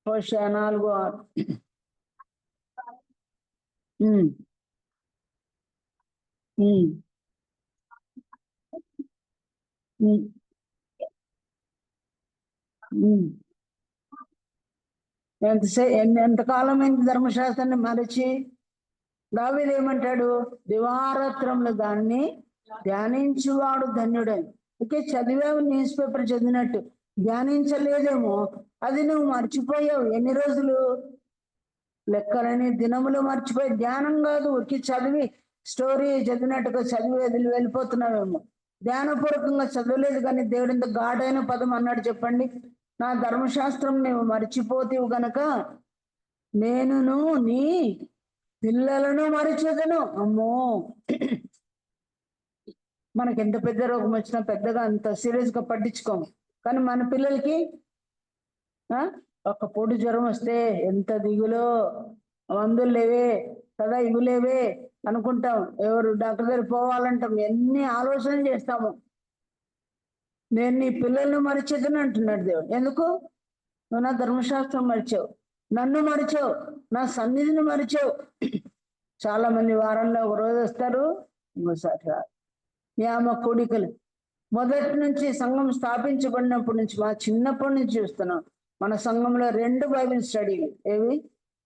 హోషియా 4:6. ఎంతకాలం అయింది ధర్మశాస్త్రాన్ని మరచి? దావీదు ఏమంటాడు? దివారాత్రములు దాన్ని ధ్యానించువాడు ధన్యుడని. ఓకే, చదివావు, న్యూస్ పేపర్ చదివినట్టు, ధ్యానించలేదేమో, అది నువ్వు మర్చిపోయావు. ఎన్ని రోజులు? లెక్కలని దినములు మర్చిపోయి. ధ్యానం కాదు, ఒకే చదివి స్టోరీ చదివినట్టుగా చదివి వెళ్ళిపోతున్నావేమో. ధ్యానపూర్వకంగా చదవలేదు, కానీ దేవుడు ఇంత ఘాటైన పదం అన్నాడు చెప్పండి. నా ధర్మశాస్త్రం నువ్వు మర్చిపోతేవు గనక నేనును నీ పిల్లలను మరిచేదను. అమ్మో, మనకి ఎంత పెద్ద రోగం వచ్చినా పెద్దగా అంత సీరియస్ గా పట్టించుకోము, కానీ మన పిల్లలకి ఒక పొడి జ్వరం వస్తే ఎంత దిగులో, మందులు లేవే కదా, ఇవి లేవే అనుకుంటాం. ఎవరు డాక్టర్ దగ్గర పోవాలంటాం, ఎన్ని ఆలోచనలు చేస్తాము. నేను నీ పిల్లల్ని మరిచేదని అంటున్నాడు దేవుడు. ఎందుకు? నువ్వు నా ధర్మశాస్త్రం మరిచావు, నన్ను మరిచావు, నా సన్నిధిని మరిచావు. చాలా మంది వారంలో ఒక రోజు వస్తారు, ఇంకోసారి రారు. నియామ కూడికలు మొదటి నుంచి సంఘం స్థాపించబడినప్పటి నుంచి, మా చిన్నప్పటి నుంచి చూస్తున్నాం. మన సంఘంలో 2 బైబిల్ స్టడీలు. ఏవి?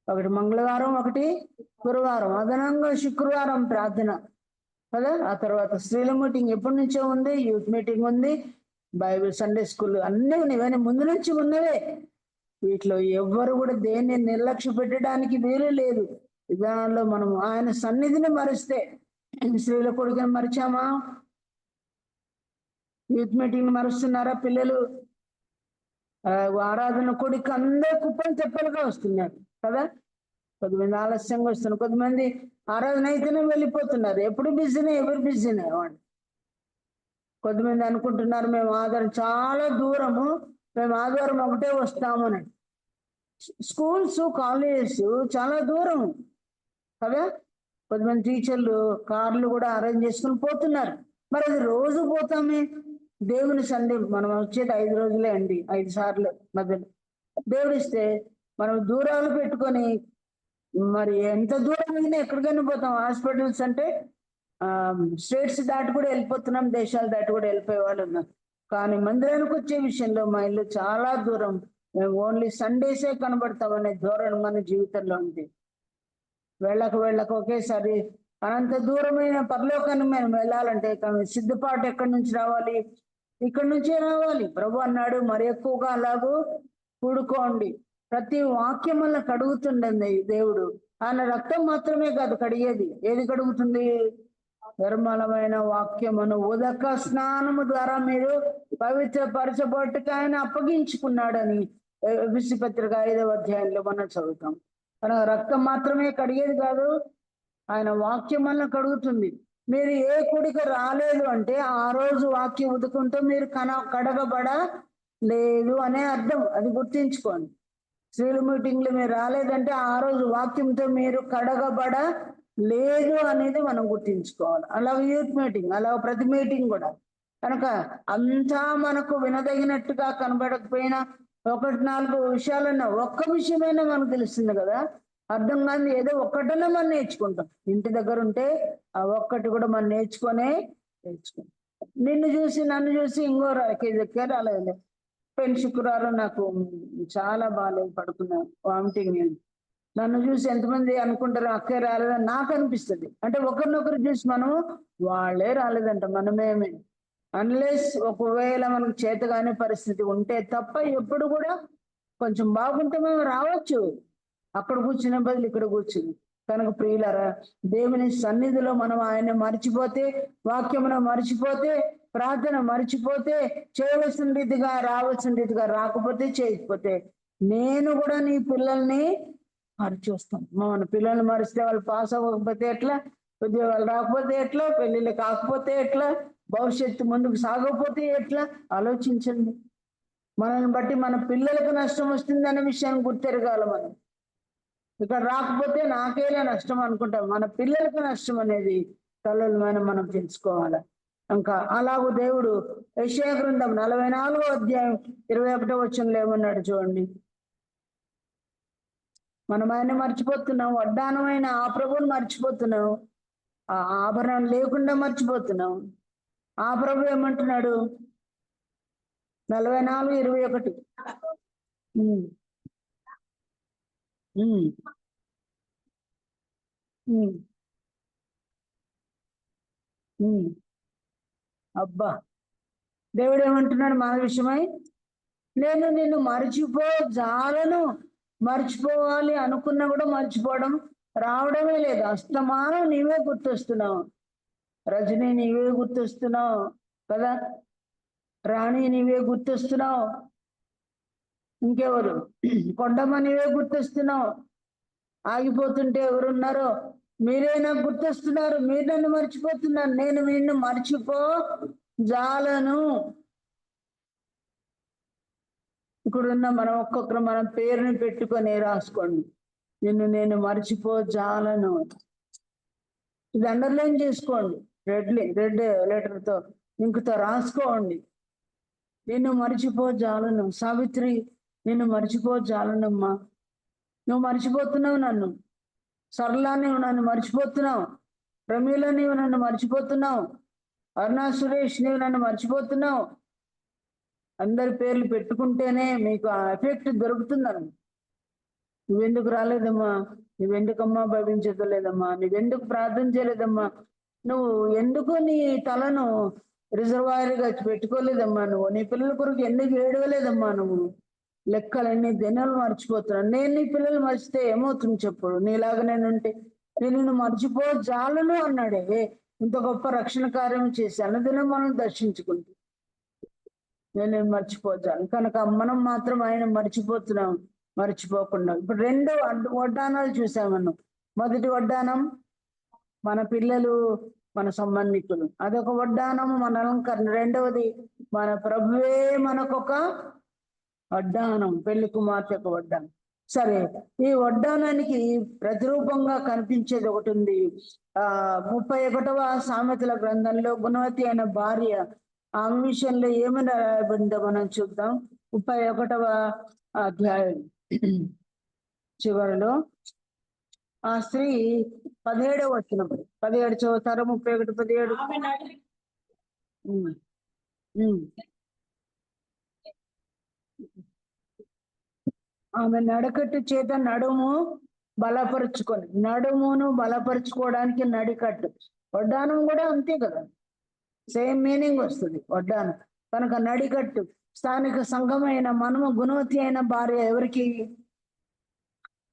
ఒకటి మంగళవారం, ఒకటి గురువారం, అదనంగా శుక్రవారం ప్రార్థన కదా. ఆ తర్వాత స్త్రీల మీటింగ్ ఎప్పటి నుంచో ఉంది, యూత్ మీటింగ్ ఉంది, బైబిల్ సండే స్కూల్ అన్నీ ఉన్నాయి. ఇవన్నీ ముందు నుంచి ఉన్నవే. వీటిలో ఎవ్వరు కూడా దేన్ని నిర్లక్ష్య పెట్టడానికి వీలు లేదు. విధానంలో మనం ఆయన సన్నిధిని మరిస్తే, స్త్రీల కొడుకుని మరిచామా? యూత్ మీటింగ్ మరుస్తున్నారా పిల్లలు? ఆరాధన కొడుకు అందరూ కుప్పలు తెప్పలుగా వస్తున్నారు కదా. కొద్దిమంది ఆలస్యంగా వస్తున్నారు, కొద్దిమంది ఆరాధన అయితేనే వెళ్ళిపోతున్నారు. ఎప్పుడు బిజీనే, ఎవరు బిజీనే వాడు. కొద్దిమంది అనుకుంటున్నారు మేము ఆధారం చాలా దూరము, మేము ఆదివారం ఒకటే వస్తామని. స్కూల్స్, కాలేజెస్ చాలా దూరం కదా. కొద్దిమంది టీచర్లు కార్లు కూడా అరేంజ్ చేసుకుని పోతున్నారు. మరి అది రోజు పోతామే. దేవుని సండే మనం వచ్చేది 5 రోజులే అండి, 5 సార్లు మధ్యలో దేవుడు ఇస్తే మనం దూరాలు పెట్టుకొని, మరి ఎంత దూరం అయినా ఎక్కడికైనా పోతాం. హాస్పిటల్స్ అంటే స్టేట్స్ దాటి కూడా వెళ్ళిపోతున్నాం, దేశాలు దాటి కూడా వెళ్ళిపోయే వాళ్ళు ఉన్నారు. కానీ మందిరానికి వచ్చే విషయంలో మా ఇల్లు చాలా దూరం, మేము ఓన్లీ సండేసే కనబడతామనే ధోరణి మన జీవితంలో ఉంది. వెళ్ళక ఒకేసారి అనంత దూరమైన పరలోకాన్ని మేము వెళ్ళాలంటే సిద్ధపాటు ఎక్కడి నుంచి రావాలి? ఇక్కడి నుంచే రావాలి. ప్రభు అన్నాడు, మరి ఎక్కువగా అలాగూ కూడుకోండి. ప్రతి వాక్యం వల్ల కడుగుతుండండి దేవుడు. ఆయన రక్తం మాత్రమే కాదు కడిగేది. ఏది కడుగుతుంది? నిర్మలమైన వాక్యమును ఉదక స్నానము ద్వారా మీరు పవిత్రపరచబట్టుకు ఆయన అప్పగించుకున్నాడని ఎఫెసీ పత్రిక 5వ అధ్యాయంలో మనం చదువుతాం. కానీ రక్తం మాత్రమే కడిగేది కాదు, ఆయన వాక్యం వల్ల కడుగుతుంది. మీరు ఏ కూడిక రాలేదు అంటే ఆ రోజు వాక్యం ఉదుకుంటూ మీరు కడగబడ లేదు అనే అర్థం. అది గుర్తించుకోండి. స్త్రీల మీటింగ్లు మీరు రాలేదంటే ఆ రోజు వాక్యంతో మీరు కడగబడ లేదు అనేది మనం గుర్తించుకోవాలి. అలాగే యూత్ మీటింగ్, అలాగే ప్రతి మీటింగ్ కూడా. కనుక అంతా మనకు వినదగినట్టుగా కనబడకపోయినా 1-4 విషయాలన్నా, ఒక్క విషయమైనా మనకు తెలుస్తుంది కదా. అర్థం కాని ఏదో ఒక్కటనే మనం నేర్చుకుంటాం. ఇంటి దగ్గర ఉంటే ఆ ఒక్కటి కూడా మనం నేర్చుకుంటాం. నిన్ను చూసి నన్ను చూసి ఇంకో కేజీ రాలేదు. పెళ్లి శుక్రవారం నాకు చాలా బాగాలేదు, పడుకున్నాను, వామిటింగ్. నన్ను చూసి ఎంతమంది అనుకుంటారు అక్కే రాలేదని నాకు అనిపిస్తుంది. అంటే ఒకరినొకరు చూసి మనము వాళ్ళే రాలేదంట మనమేమే. అన్లెస్ ఒకవేళ మనకు చేతగానే పరిస్థితి ఉంటే తప్ప ఎప్పుడు కూడా కొంచెం బాగుంటే మేము రావచ్చు. అక్కడ కూర్చునే బదులు ఇక్కడ కూర్చుని. కనుక ప్రియులారా, దేవుని సన్నిధిలో మనం ఆయన మర్చిపోతే, వాక్యమును మర్చిపోతే, ప్రార్థన మర్చిపోతే, చేయవలసిన రీతిగా రావాల్సిన రీతిగా రాకపోతే, చేయకపోతే, నేను కూడా నీ పిల్లల్ని మరిచొస్తాను. మన పిల్లల్ని మరిస్తే వాళ్ళు పాస్ అవ్వకపోతే ఎట్లా, ఉద్యోగాలు రాకపోతే ఎట్లా, పెళ్ళిళ్ళు కాకపోతే ఎట్లా, భవిష్యత్తు ముందుకు సాగకపోతే ఎట్లా? ఆలోచించండి. మనల్ని బట్టి మన పిల్లలకు నష్టం వస్తుంది అనే విషయాన్ని గుర్తెరగాలి. మనం ఇక్కడ రాకపోతే నాకేలా నష్టం అనుకుంటాం, మన పిల్లలకు నష్టం అనేది తల్లులమైన మనం తెలుసుకోవాలి. ఇంకా అలాగూ దేవుడు యెషయా గ్రంథం 44వ అధ్యాయం 21వ వచనంలో ఏమన్నాడు చూడండి. మనం ఆయన మర్చిపోతున్నాం, వడ్డానమైన ఆ ప్రభువుని మర్చిపోతున్నాం, ఆ ఆభరణం లేకుండా మర్చిపోతున్నాం. ఆ ప్రభు ఏమంటున్నాడు? 44:21. ఉమ్, ఉమ్, ఉమ్. అబ్బా, దేవుడు ఏమంటున్నాడు మన విషయమై? నేను నిన్ను జాలను మర్చిపోవాలి అనుకున్నా కూడా మర్చిపోవడం రావడమే లేదు. అస్తమానం నీవే గుర్తొస్తున్నావు. రజని నీవే గుర్తొస్తున్నావు కదా, రాణి నీవే గుర్తొస్తున్నావు, ఇంకెవరు, కొండమ్మ నీవే గుర్తొస్తున్నావు. ఆగిపోతుంటే ఎవరున్నారో మీరే నాకు గుర్తొస్తున్నారు. మీరు నన్ను మర్చిపోతున్నారు. నేను నిన్ను మర్చిపో జాలను. ఇక్కడున్న మనం ఒక్కొక్కరు మన పేరుని పెట్టుకొని రాసుకోండి. నిన్ను నేను మర్చిపో జాలను. ఇది అండర్లైన్ చేసుకోండి. రెడ్ లెటర్తో ఇంకుతో రాసుకోండి. నిన్ను మర్చిపో జాలను. సావిత్రి, నిన్ను మర్చిపో జాలనమ్మా. నువ్వు మర్చిపోతున్నావు నన్ను. సరళ, నువ్వు నన్ను మర్చిపోతున్నావు. ప్రమీల, నీవు నన్ను మర్చిపోతున్నావు. అరుణా సురేష్, నీవు నన్ను మర్చిపోతున్నావు. అందరి పేర్లు పెట్టుకుంటేనే మీకు ఆ ఎఫెక్ట్ దొరుకుతుందన్న. నువ్వెందుకు రాలేదమ్మా, నువ్వెందుకమ్మా భావించలేదమ్మా, నువ్వెందుకు ప్రార్థన చేయలేదమ్మా, నువ్వు ఎందుకు నీ తలను రిజర్వాయర్గా పెట్టుకోలేదమ్మా, నువ్వు నీ పిల్లల కొరకు ఎందుకు ఏడవలేదమ్మా, నువ్వు లెక్కలన్నీ దినాలు మర్చిపోతున్నాను. నేను నీ పిల్లలు మర్చితే ఏమవుతుంది చెప్పు? నీలాగా నేనుంటే నేను మర్చిపో జాలను అన్నాడే. ఇంత గొప్ప రక్షణ కార్యం చేసి అన్నదినం మనం దర్శించుకుంటూ నేను మర్చిపోతాను కనుక మనం మాత్రం ఆయన మర్చిపోతున్నాం. మర్చిపోకుండా ఇప్పుడు 2 వడ్డానాలు చూసామను. మొదటి వడ్డానం మన పిల్లలు, మన సంబంధికులు, అదొక వడ్డానం, మన అలంకరణ. రెండవది మన ప్రభువే మనకొక వడ్డానం, పెళ్లి కుమార్తె ఒక వడ్డానం. సరే, ఈ వడ్డానానికి ప్రతిరూపంగా కనిపించేది ఒకటి ఉంది. 31వ సామెతల గ్రంథంలో గుణవతి అయిన భార్య, ఆమె విషయంలో ఏమైనా రాయబడిందో మనం చూద్దాం. 31వ అధ్యాయం చివరిలో ఆ స్త్రీ 17వ వచనం, 17 చదువుతారు. 31, 17. ఆమె నడికట్టు ఆమె నడకట్టు చేత నడుము బలపరుచుకొని, నడుమును బలపరుచుకోవడానికి నడికట్టు. వడ్డానం కూడా అంతే కదా, సేమ్ మీనింగ్ వస్తుంది వడ్డానం. కనుక నడికట్టు. స్థానిక సంఘమైన మనము గుణవతి అయిన భార్య ఎవరికి?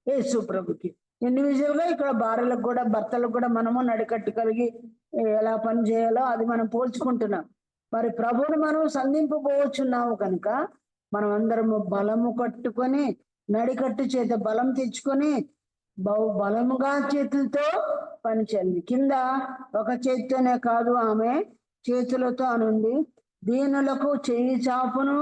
యేసు ప్రభుకి. ఇండివిజువల్ గా ఇక్కడ భార్యలకు కూడా, భర్తలకు కూడా మనము నడికట్టు కలిగి ఎలా పని చేయాలో అది మనం పోల్చుకుంటున్నాం. మరి ప్రభువుని మనం సంధింపబోచున్నాము కనుక మనం అందరము బలము కట్టుకొని, నడికట్టు చేత బలం తెచ్చుకొని బలముగా చేతులతో పనిచేయాలి. కింద ఒక చేతితోనే కాదు, ఆమె చేతులతో అనుంది. దీనులకు చెయ్యి చాపును,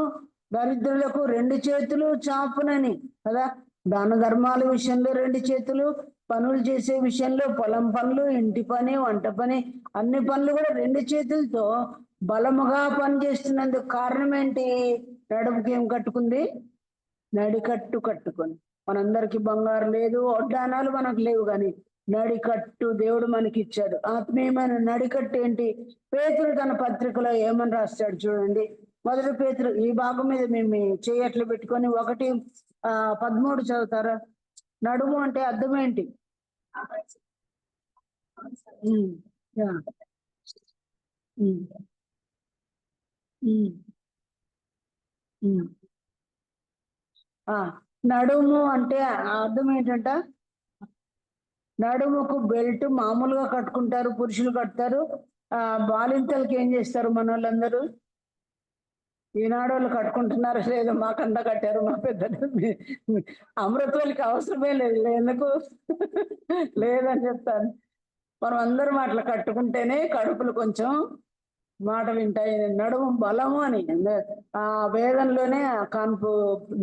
దరిద్రులకు 2 చేతులు చాపునని కదా. దాన ధర్మాల విషయంలో 2 చేతులు, పనులు చేసే విషయంలో పొలం పనులు, ఇంటి పని, వంట పని, అన్ని పనులు కూడా 2 చేతులతో బలముగా పనిచేస్తున్నందుకు కారణం ఏంటి? నడుముకి ఏం కట్టుకుంది? నడికట్టు కట్టుకొని. మనందరికి బంగారు లేదు, వడ్డానాలు మనకు లేవు, కానీ నడికట్టు దేవుడు మనకి ఇచ్చాడు. ఆత్మీయమైన నడికట్టు ఏంటి? పేతురు తన పత్రికలో ఏమని రాస్తాడు చూడండి. 1 పేతురు ఈ భాగం మీద మేము చేయట్లు పెట్టుకొని 1:13 చదువుతారా? నడుము అంటే అర్థం ఏంటి? నడుము అంటే అర్థం ఏంటంట? నడుముకు బెల్ట్ మామూలుగా కట్టుకుంటారు, పురుషులు కడతారు. బాలింతలకి ఏం చేస్తారు మన వాళ్ళందరూ? ఈనాడు వాళ్ళు కట్టుకుంటున్నారు లేదు, మాకంతా కట్టారు మా పెద్దలు. అమృతోళ్ళకి అవసరమే లేదు, ఎందుకు లేదని చెప్తాను. మనం అందరం అట్లా కట్టుకుంటేనే కడుపులు కొంచెం మాట వింటాయి. నడుము బలము అని ఆ వేదంలోనే, ఆ కాన్పు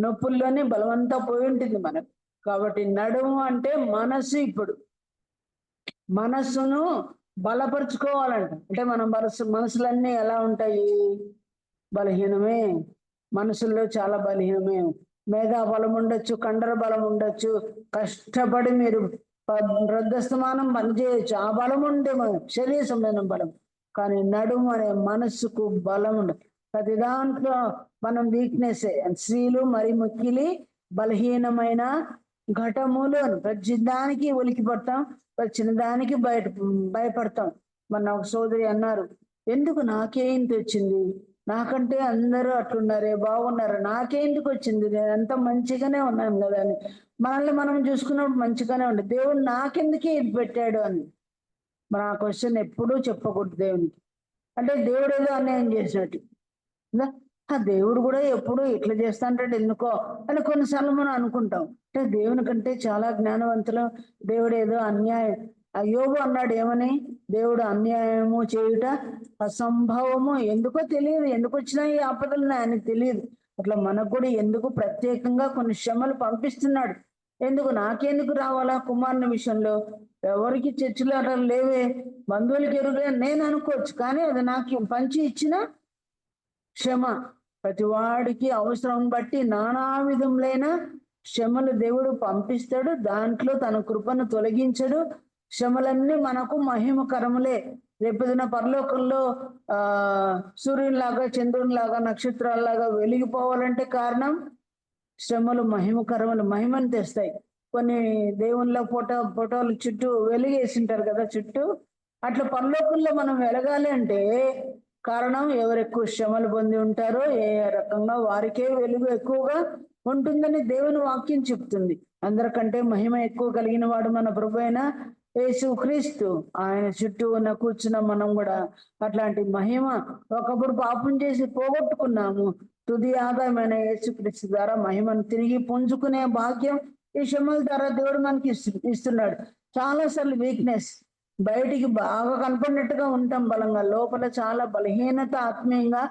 నొప్పుల్లోనే బలమంతా పోయి ఉంటుంది మనకు. కాబట్టి నడుము అంటే మనసు. ఇప్పుడు మనస్సును బలపరుచుకోవాలంట. అంటే మన మనసులన్నీ ఎలా ఉంటాయి? బలహీనమే. మనసుల్లో చాలా బలహీనమే. మేధా బలం ఉండొచ్చు, కండర బలం ఉండొచ్చు, కష్టపడి మీరు వృద్ధస్తమానం పనిచేయచ్చు, ఆ బలం ఉండే శరీర సంబంధం బలం. కానీ నడుము అనే మనస్సుకు బలం ఉండదు. ప్రతి దాంట్లో మనం వీక్నెస్. స్త్రీలు మరి ముఖ్యలి బలహీనమైన ఘటములు అని ప్రతి దానికి ఉలికి పడతాం, ప్రతి చిన్నదానికి భయపడతాం. మన ఒక సోదరి అన్నారు, ఎందుకు నాకే ఇంత వచ్చింది, నాకంటే అందరూ అట్లున్నారే బాగున్నారు, నాకే ఎందుకు వచ్చింది, నేను అంత మంచిగానే ఉన్నాను కదా అని. మనల్ని మనం చూసుకున్నప్పుడు మంచిగానే ఉండే, దేవుడు నాకెందుకే ఇది పెట్టాడు అని. మన ఆ క్వశ్చన్ ఎప్పుడూ చెప్పకూడదు దేవునికి. అంటే దేవుడు ఏదో అన్యాయం చేసినట్టు, ఆ దేవుడు కూడా ఎప్పుడు ఇట్లా చేస్తా అంటాడు ఎందుకో అని కొన్నిసార్లు మనం అనుకుంటాం. అంటే దేవుని కంటే చాలా జ్ఞానవంతులు. దేవుడు ఏదో అన్యాయం, యోబు అన్నాడు ఏమని, దేవుడు అన్యాయము చేయుట అసంభవము, ఎందుకో తెలియదు, ఎందుకు వచ్చినా ఈ ఆపదలు ఆయనకు తెలియదు. అట్లా మనకు కూడా ఎందుకు ప్రత్యేకంగా కొన్ని శ్రమలు పంపిస్తున్నాడు. ఎందుకు నాకెందుకు రావాలా కుమారుని విషయంలో, ఎవరికి చర్చలు అట్లా లేవే, బంధువులకి ఎరుగే నేను అనుకోవచ్చు, కానీ అది నాకు పంచి ఇచ్చిన శ్రమ. ప్రతి వాడికి అవసరం బట్టి నానా విధములైన శ్రమలు దేవుడు పంపిస్తాడు. దాంట్లో తన కృపను తొలగించడు. శ్రమలన్నీ మనకు మహిమకరములే. రేపొద్దున పరలోకంలో సూర్యునిలాగా, చంద్రునిలాగా, నక్షత్రాల్లాగా వెలిగిపోవాలంటే కారణం శ్రమలు మహిమకరములు, మహిమను తెస్తాయి. కొన్ని దేవుళ్ళ ఫోటోలు చుట్టూ వెలిగేసింటారు కదా చుట్టూ, అట్లా పరలోకంలో మనం వెలగాలి అంటే కారణం ఎవరు ఎక్కువ శ్రమలు పొంది ఉంటారో ఏ రకంగా వారికే వెలుగు ఎక్కువగా ఉంటుందని దేవుని వాక్యం చెప్తుంది. అందరికంటే మహిమ ఎక్కువ కలిగిన వాడు మన ప్రభు అయిన యేసుక్రీస్తు. ఆయన చుట్టూ ఉన్న కూర్చున్న మనం కూడా అట్లాంటి మహిమ, ఒకప్పుడు పాపం చేసి పోగొట్టుకున్నాము, తుది ఆదాయమైన యేసుక్రీస్తు ద్వారా మహిమను తిరిగి పుంజుకునే భాగ్యం ఈ శ్రమల ద్వారా దేవుడు మనకి ఇస్తున్నాడు. చాలాసార్లు వీక్నెస్ బయటికి బాగా కనపడినట్టుగా ఉంటాం బలంగా, లోపల చాలా బలహీనత ఆత్మీయంగా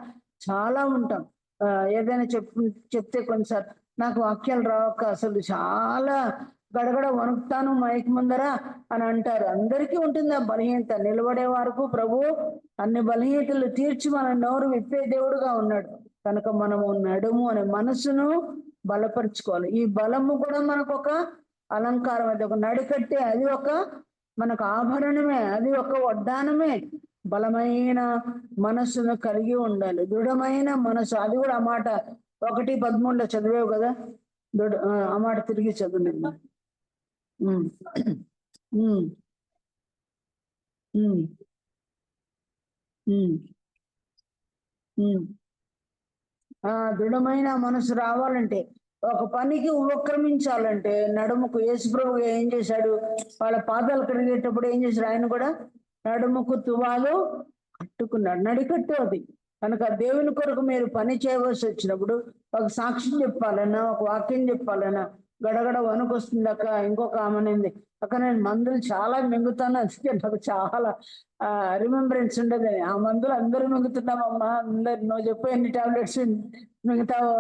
చాలా ఉంటాం. ఏదైనా చెప్తే కొన్నిసార్లు నాకు వాక్యాలు రావక అసలు చాలా గడగడ వణుకుతాను మైక్ ముందర అని అంటారు. అందరికీ ఉంటుంది ఆ బలహీనత. నిలబడే వరకు ప్రభు అన్ని బలహీనతలు తీర్చి మన నోరు విప్పే దేవుడుగా ఉన్నాడు. కనుక మనము నడుము అనే మనసును బలపరుచుకోవాలి. ఈ బలము కూడా మనకు ఒక అలంకారం, అది ఒక నడికట్టే, అది ఒక మనకు ఆభరణమే, అది ఒక వడ్డానమే. బలమైన మనస్సును కలిగి ఉండాలి, దృఢమైన మనసు. అది కూడా ఆ మాట 1:13 చదివేవు కదా, ఆ మాట తిరిగి చదువు. దృఢమైన మనసు రావాలంటే, ఒక పనికి ఉపక్రమించాలంటే నడుముకు, యేసుప్రభు ఏం చేశాడు, వాళ్ళ పాదాలు కడిగేటప్పుడు ఏం చేశాడు, ఆయన కూడా నడుముకు తువాలు కట్టుకున్నాడు, నడికట్టు అది. కనుక దేవుని కొరకు మీరు పని చేయవలసి వచ్చినప్పుడు, ఒక సాక్ష్యం చెప్పాలన్నా, ఒక వాక్యం చెప్పాలన్నా గడగడ వణుకొస్తుంది. అక్క ఇంకొక ఆమెనింది, అక్క నేను మందులు చాలా మింగుతాను, అందుకే నాకు చాలా రిమెంబరెన్స్ ఉండదు. ఆ మందులు అందరూ మింగుతున్నామమ్మా, అందరు నువ్వు చెప్పే ఎన్ని టాబ్లెట్స్ మిగతావో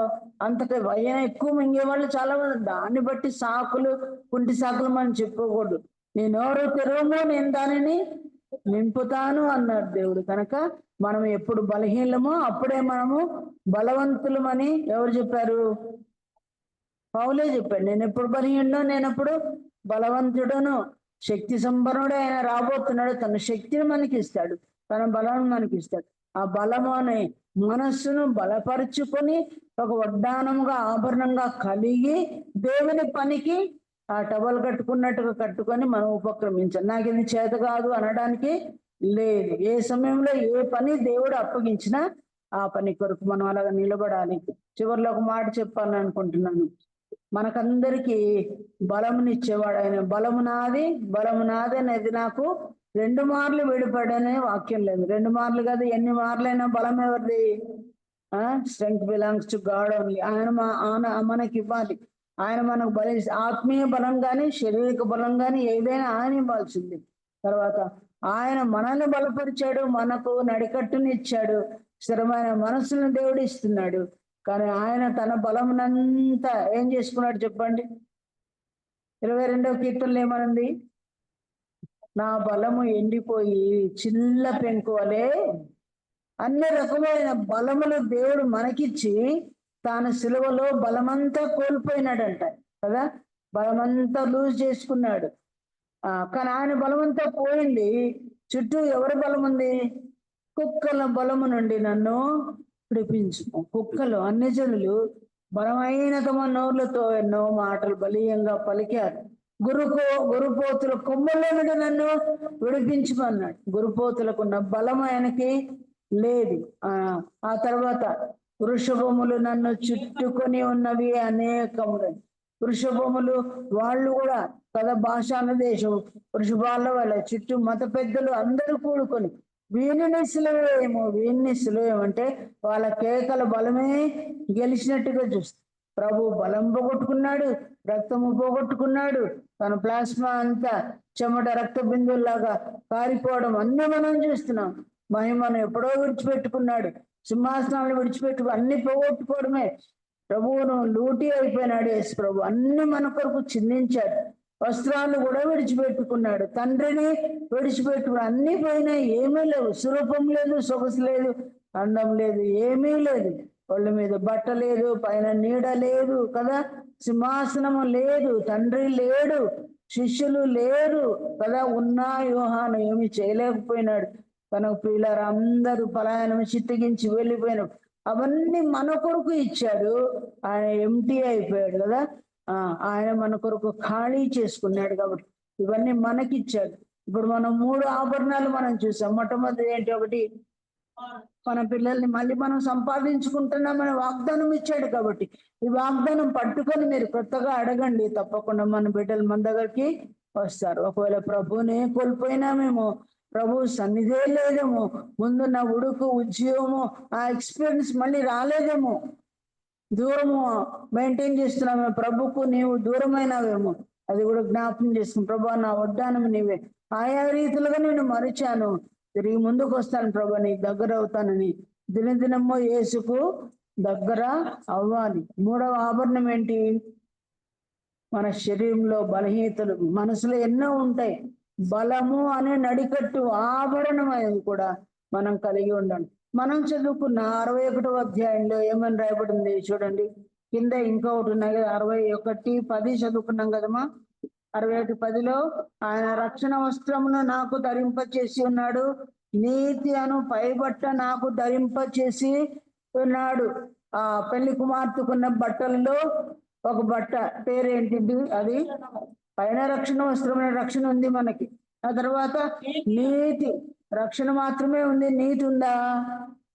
అంతటి భయం ఎక్కువ మింగేవాళ్ళు చాలా మంది. దాన్ని బట్టి సాకులు, కుంటి సాకులు మనం చెప్పుకోకూడదు. నేనెవరో తెరవమో నేను దానిని నింపుతాను అన్నాడు దేవుడు. కనుక మనం ఎప్పుడు బలహీనమో అప్పుడే మనము బలవంతులమని ఎవరు చెప్పారు? పౌలే చెప్పాడు. నేను ఎప్పుడు బలహీనో నేనప్పుడు బలవంతుడను, శక్తి సంపన్నుడే ఆయన రాబోతున్నాడు. తన శక్తిని మనకి ఇస్తాడు, తన బలాన్ని మనకి ఇస్తాడు. ఆ బలము అనే మనస్సును బలపరుచుకొని ఒక వడ్డానంగా, ఆభరణంగా కలిగి దేవుని పనికి ఆ టవల్ కట్టుకున్నట్టుగా కట్టుకొని మనం ఉపక్రమించాలి. నాకు ఇది చేత కాదు అనడానికి లేదు. ఏ సమయంలో ఏ పని దేవుడు అప్పగించినా ఆ పని కొరకు మనం అలాగా నిలబడాలి. చివరిలో ఒక మాట చెప్పాలని అనుకుంటున్నాను. మనకందరికీ బలమునిచ్చేవాడు ఆయన. బలము నాది అనేది నాకు 2 మార్లు విడిపడనే వాక్యం లేదు. 2 మార్లు కాదు, ఎన్ని మార్లైనా బలం ఎవరిది? Strength belongs to God only. ఆయన మనకి ఇవ్వాలి. ఆయన మనకు ఆత్మీయ బలం కానీ, శారీరక బలం కానీ ఏదైనా ఆయన ఇవ్వాల్సింది. తర్వాత ఆయన మనల్ని బలపరిచాడు, మనకు నడికట్టుని ఇచ్చాడు, స్థిరమైన మనసును దేవుడు ఇస్తున్నాడు. కానీ ఆయన తన బలమునంతా ఏం చేసుకున్నాడు చెప్పండి? 22వ కీర్తనలో ఏమనుంది? నా బలము ఎండిపోయి చిల్ల పెంకు వలె. అన్ని రకమైన బలములు దేవుడు మనకిచ్చి తాను సిలువలో బలమంతా కోల్పోయినాడంట కదా, బలమంతా లూజ్ చేసుకున్నాడు. కానీ ఆయన బలమంతా పోయింది. చుట్టూ ఎవరి బలం ఉంది? కుక్కల బలము నుండి నన్ను విడిపించు. కుక్కలు, అన్ని జనులు బలమైన తమ నోర్లతో ఎన్నో మాటలు బలీయంగా పలికారు. గురుపోతుల కొమ్ముల్లో నుండి నన్ను విడిపించమన్నాడు. గురుపోతులకున్న బలం ఆయనకి లేదు. ఆ తర్వాత వృషభములు నన్ను చుట్టుకొని ఉన్నవి అనేకములు. వృషభములు వాళ్ళు కూడా కదా, భాషాన దేశం వృషభాల వాళ్ళ చుట్టూ మత పెద్దలు అందరూ కూడుకొని వీణిని సిలువేయమంటే వాళ్ళ కేకల బలమే గెలిచినట్టుగా చూస్తారు. ప్రభు బలం పోగొట్టుకున్నాడు, రక్తము పోగొట్టుకున్నాడు, తన ప్లాస్మా అంతా చెమట రక్త బిందువులాగా కారిపోవడం అన్ని మనం చూస్తున్నాం. మహిమను ఎప్పుడో విడిచిపెట్టుకున్నాడు, సింహాసనాలను విడిచిపెట్టుకు అన్ని పోగొట్టుకోవడమే. ప్రభువును లూటీ అయిపోయినాడు యేసు ప్రభు. అన్ని మన కొరకు చిందించాడు. వస్త్రాలు కూడా విడిచిపెట్టుకున్నాడు, తండ్రిని విడిచిపెట్టుకున్నాడు. అన్ని పోయినాయి, ఏమీ లేవు. స్వరూపం లేదు, సొగసు లేదు, అందం లేదు, ఏమీ లేదు. ఒళ్ళ మీద బట్ట లేదు, పైన నీడ లేదు కదా, సింహాసనము లేదు, తండ్రి లేడు, శిష్యులు లేరు కదా. ఉన్నా యోహాను ఏమి చేయలేకపోయినాడు. తనకు ప్రియులారు అందరూ పలాయనం చిత్తగించి వెళ్ళిపోయినాడు. అవన్నీ మన కొరకు ఇచ్చాడు. ఆయన ఎంటీ అయిపోయాడు కదా. ఆయన మన కొరకు ఖాళీ చేసుకున్నాడు కాబట్టి ఇవన్నీ మనకిచ్చాడు. ఇప్పుడు మనం 3 ఆభరణాలు మనం చూసాం. మొట్టమొదటి ఏంటి? ఒకటి, మన పిల్లల్ని మళ్ళీ మనం సంపాదించుకుంటున్నామని వాగ్దానం ఇచ్చాడు కాబట్టి ఈ వాగ్దానం పట్టుకొని మీరు కొత్తగా అడగండి, తప్పకుండా మన బిడ్డలు మన దగ్గరికి వస్తారు. ఒకవేళ ప్రభునే కోల్పోయినామేమో, ప్రభు సన్నిధే లేదేమో, ముందున్న ఉడుకు ఉద్యోగము ఆ ఎక్స్పీరియన్స్ మళ్ళీ రాలేదేమో, దూరము మెయింటైన్ చేస్తున్నామేమో, ప్రభుకు నీవు దూరమైనావేమో, అది కూడా జ్ఞాపకం చేసుకుని ప్రభా నా వడ్డానం నీవే, ఆయా రీతిలుగా నేను మరిచాను, తిరిగి ముందుకు వస్తాను ప్రభా, నీ దగ్గర అవుతానని దినదినమ్మో యేసుకు దగ్గర అవ్వాలి. 3వ ఆభరణం ఏంటి? మన శరీరంలో బలహీనతలు మనసులో ఎన్నో ఉంటాయి. బలము అనే నడికట్టు ఆభరణం అనేది కూడా మనం కలిగి ఉండాలి. మనం చదువుకున్న 61వ అధ్యాయంలో ఏమని రాయబడింది చూడండి. కింద ఇంకొకటి ఉన్నాయి కదా, 61:10 చదువుకున్నాం కదమ్మా. 61:10లో ఆయన రక్షణ వస్త్రమును నాకు ధరింపచేసి ఉన్నాడు, నీతి అను పైబట్ట నాకు ధరింపచేసి ఉన్నాడు. ఆ పెళ్లి కుమార్తెకున్న బట్టలలో ఒక బట్ట పేరేంటిది? అది పైన రక్షణ వస్త్రమైన రక్షణ ఉంది మనకి. ఆ తర్వాత నీతి రక్షణ మాత్రమే ఉంది, నీతి ఉందా?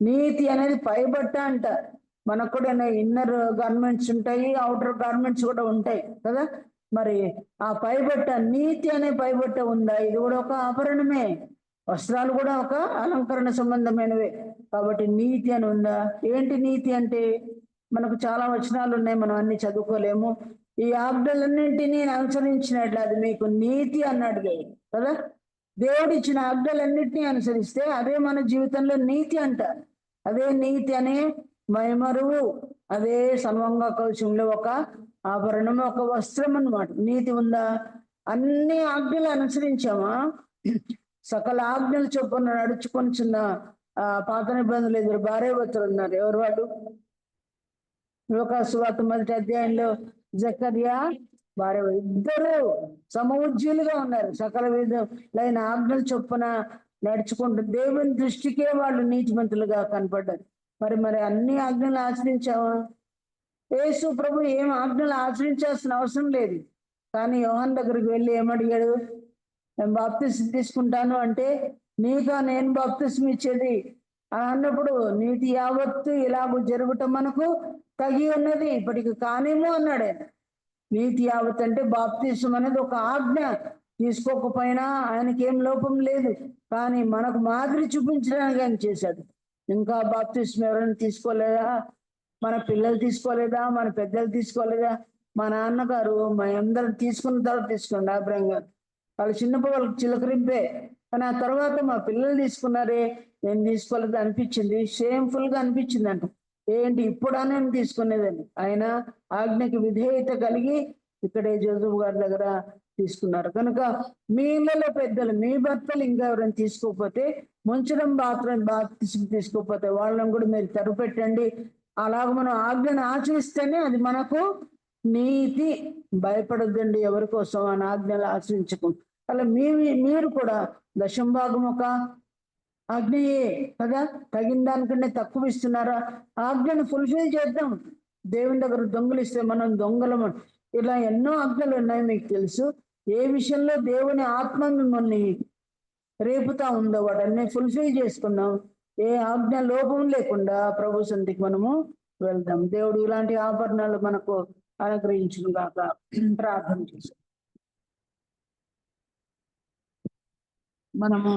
నీతి అనేది పైబట్ట అంట. మనకు కూడా ఇన్నర్ గార్మెంట్స్ ఉంటాయి, అవుటర్ గార్మెంట్స్ కూడా ఉంటాయి కదా. మరి ఆ పైబట్ట, నీతి అనే పైబట్ట ఉందా? ఇది కూడా ఒక ఆభరణమే. వస్త్రాలు కూడా ఒక అలంకరణ సంబంధమైనవే కాబట్టి నీతి అని ఉందా? ఏంటి నీతి అంటే? మనకు చాలా వచనాలు ఉన్నాయి, మనం అన్ని చదువుకోలేము. ఈ ఆజ్ఞలన్నింటినీ అనుసరించినట్లు అది మీకు నీతి అన్నాడు దేవుడు కదా. దేవుడు ఇచ్చిన ఆజ్ఞలన్నింటినీ అనుసరిస్తే అదే మన జీవితంలో నీతి అంట. అదే నీతి అనే మైమరువు, అదే సర్వంగ కవచంలో ఒక ఆభరణం, ఒక వస్త్రం అన్నమాట. నీతి ఉందా? అన్ని ఆజ్ఞలు అనుసరించామా? సకల ఆజ్ఞలు చొప్పున నడుచుకొని చిన్న పాత నిబంధనలు ఎదురు భార్యాభర్తలు ఉన్నారు. ఎవరు వాళ్ళు? యోహాను సువార్త 1వ అధ్యాయంలో జకర్యా భార్య ఇద్దరు సమఉజ్జీలుగా ఉన్నారు. సకల విధులైన ఆజ్ఞలు చొప్పున నడుచుకుంటూ దేవుని దృష్టికే వాళ్ళు నీతిమంతులుగా కనపడ్డారు. మరి అన్ని ఆజ్ఞలు ఆచరించావా? యేసు ప్రభు ఏం ఆజ్ఞలు ఆచరించాల్సిన అవసరం లేదు. కానీ యోహాను దగ్గరికి వెళ్ళి ఏమడిగాడు? నేను బాప్తిసం తీసుకుంటాను అంటే, నీకా నేను బాప్తిసం ఇచ్చేది అన్నప్పుడు, నీతి యావత్తు ఇలాగ జరుగుట మనకు తగి ఉన్నది, ఇప్పటికి కానేమో అన్నాడు ఆయన. నీతి యావత్ అంటే బాప్తిసం అనేది ఒక ఆజ్ఞ. తీసుకోకపోయినా ఆయనకి ఏం లోపం లేదు, కానీ మనకు మాదిరి చూపించడానికి ఆయన చేశాడు. ఇంకా బాప్తిసం ఎవరైనా తీసుకోలేదా? మన పిల్లలు తీసుకోలేదా? మన పెద్దలు తీసుకోలేదా? మా నాన్నగారు మా అందరు తీసుకున్న తర్వాత తీసుకోండి అభిప్రాయంగా. వాళ్ళు చిన్నప్పుడు వాళ్ళకి చిలకరింపే, కానీ ఆ తర్వాత మా పిల్లలు తీసుకున్నారే, నేను తీసుకోలేదు అనిపించింది, షేమ్ఫుల్ గా అనిపించింది అంట. ఏంటి ఇప్పుడు నేను తీసుకునేదని? ఆయన ఆజ్ఞకి విధేయత కలిగి ఇక్కడే జోసెఫ్ గారి దగ్గర తీసుకున్నారు. కనుక మీ ఇళ్ళలో పెద్దలు, మీ భర్తలు ఇంకా ఎవరైనా తీసుకోకపోతే, ముంచడం బాప్తిసం తీసుకోకపోతే వాళ్ళని కూడా మీరు తరుపెట్టండి. అలాగ మనం ఆజ్ఞను ఆచరిస్తేనే అది మనకు నీతి. భయపడొద్దండి ఎవరి కోసం అని ఆజ్ఞలు ఆచరించకు. అలా మీరు కూడా దశంభాగం ఒక ఆజ్ఞయే కదా, తగిన దానికంటే తక్కువ ఇస్తున్నారా? ఆజ్ఞను ఫుల్ఫిల్ చేద్దాం. దేవుని దగ్గర దొంగలిస్తే మనం దొంగలము. ఇలా ఎన్నో ఆజ్ఞలు ఉన్నాయి మీకు తెలుసు. ఏ విషయంలో దేవుని ఆత్మ మిమ్మల్ని రేపుతా ఉందో వాటన్నీ ఫుల్ఫిల్ చేసుకున్నాం. ఏ ఆజ్ఞ లోపం లేకుండా ప్రభు సన్నిధికి మనము వెళ్దాం. దేవుడు ఇలాంటి ఆభరణాలు మనకు అనుగ్రహించును గాక. ప్రార్థన చేస్తాం మనము.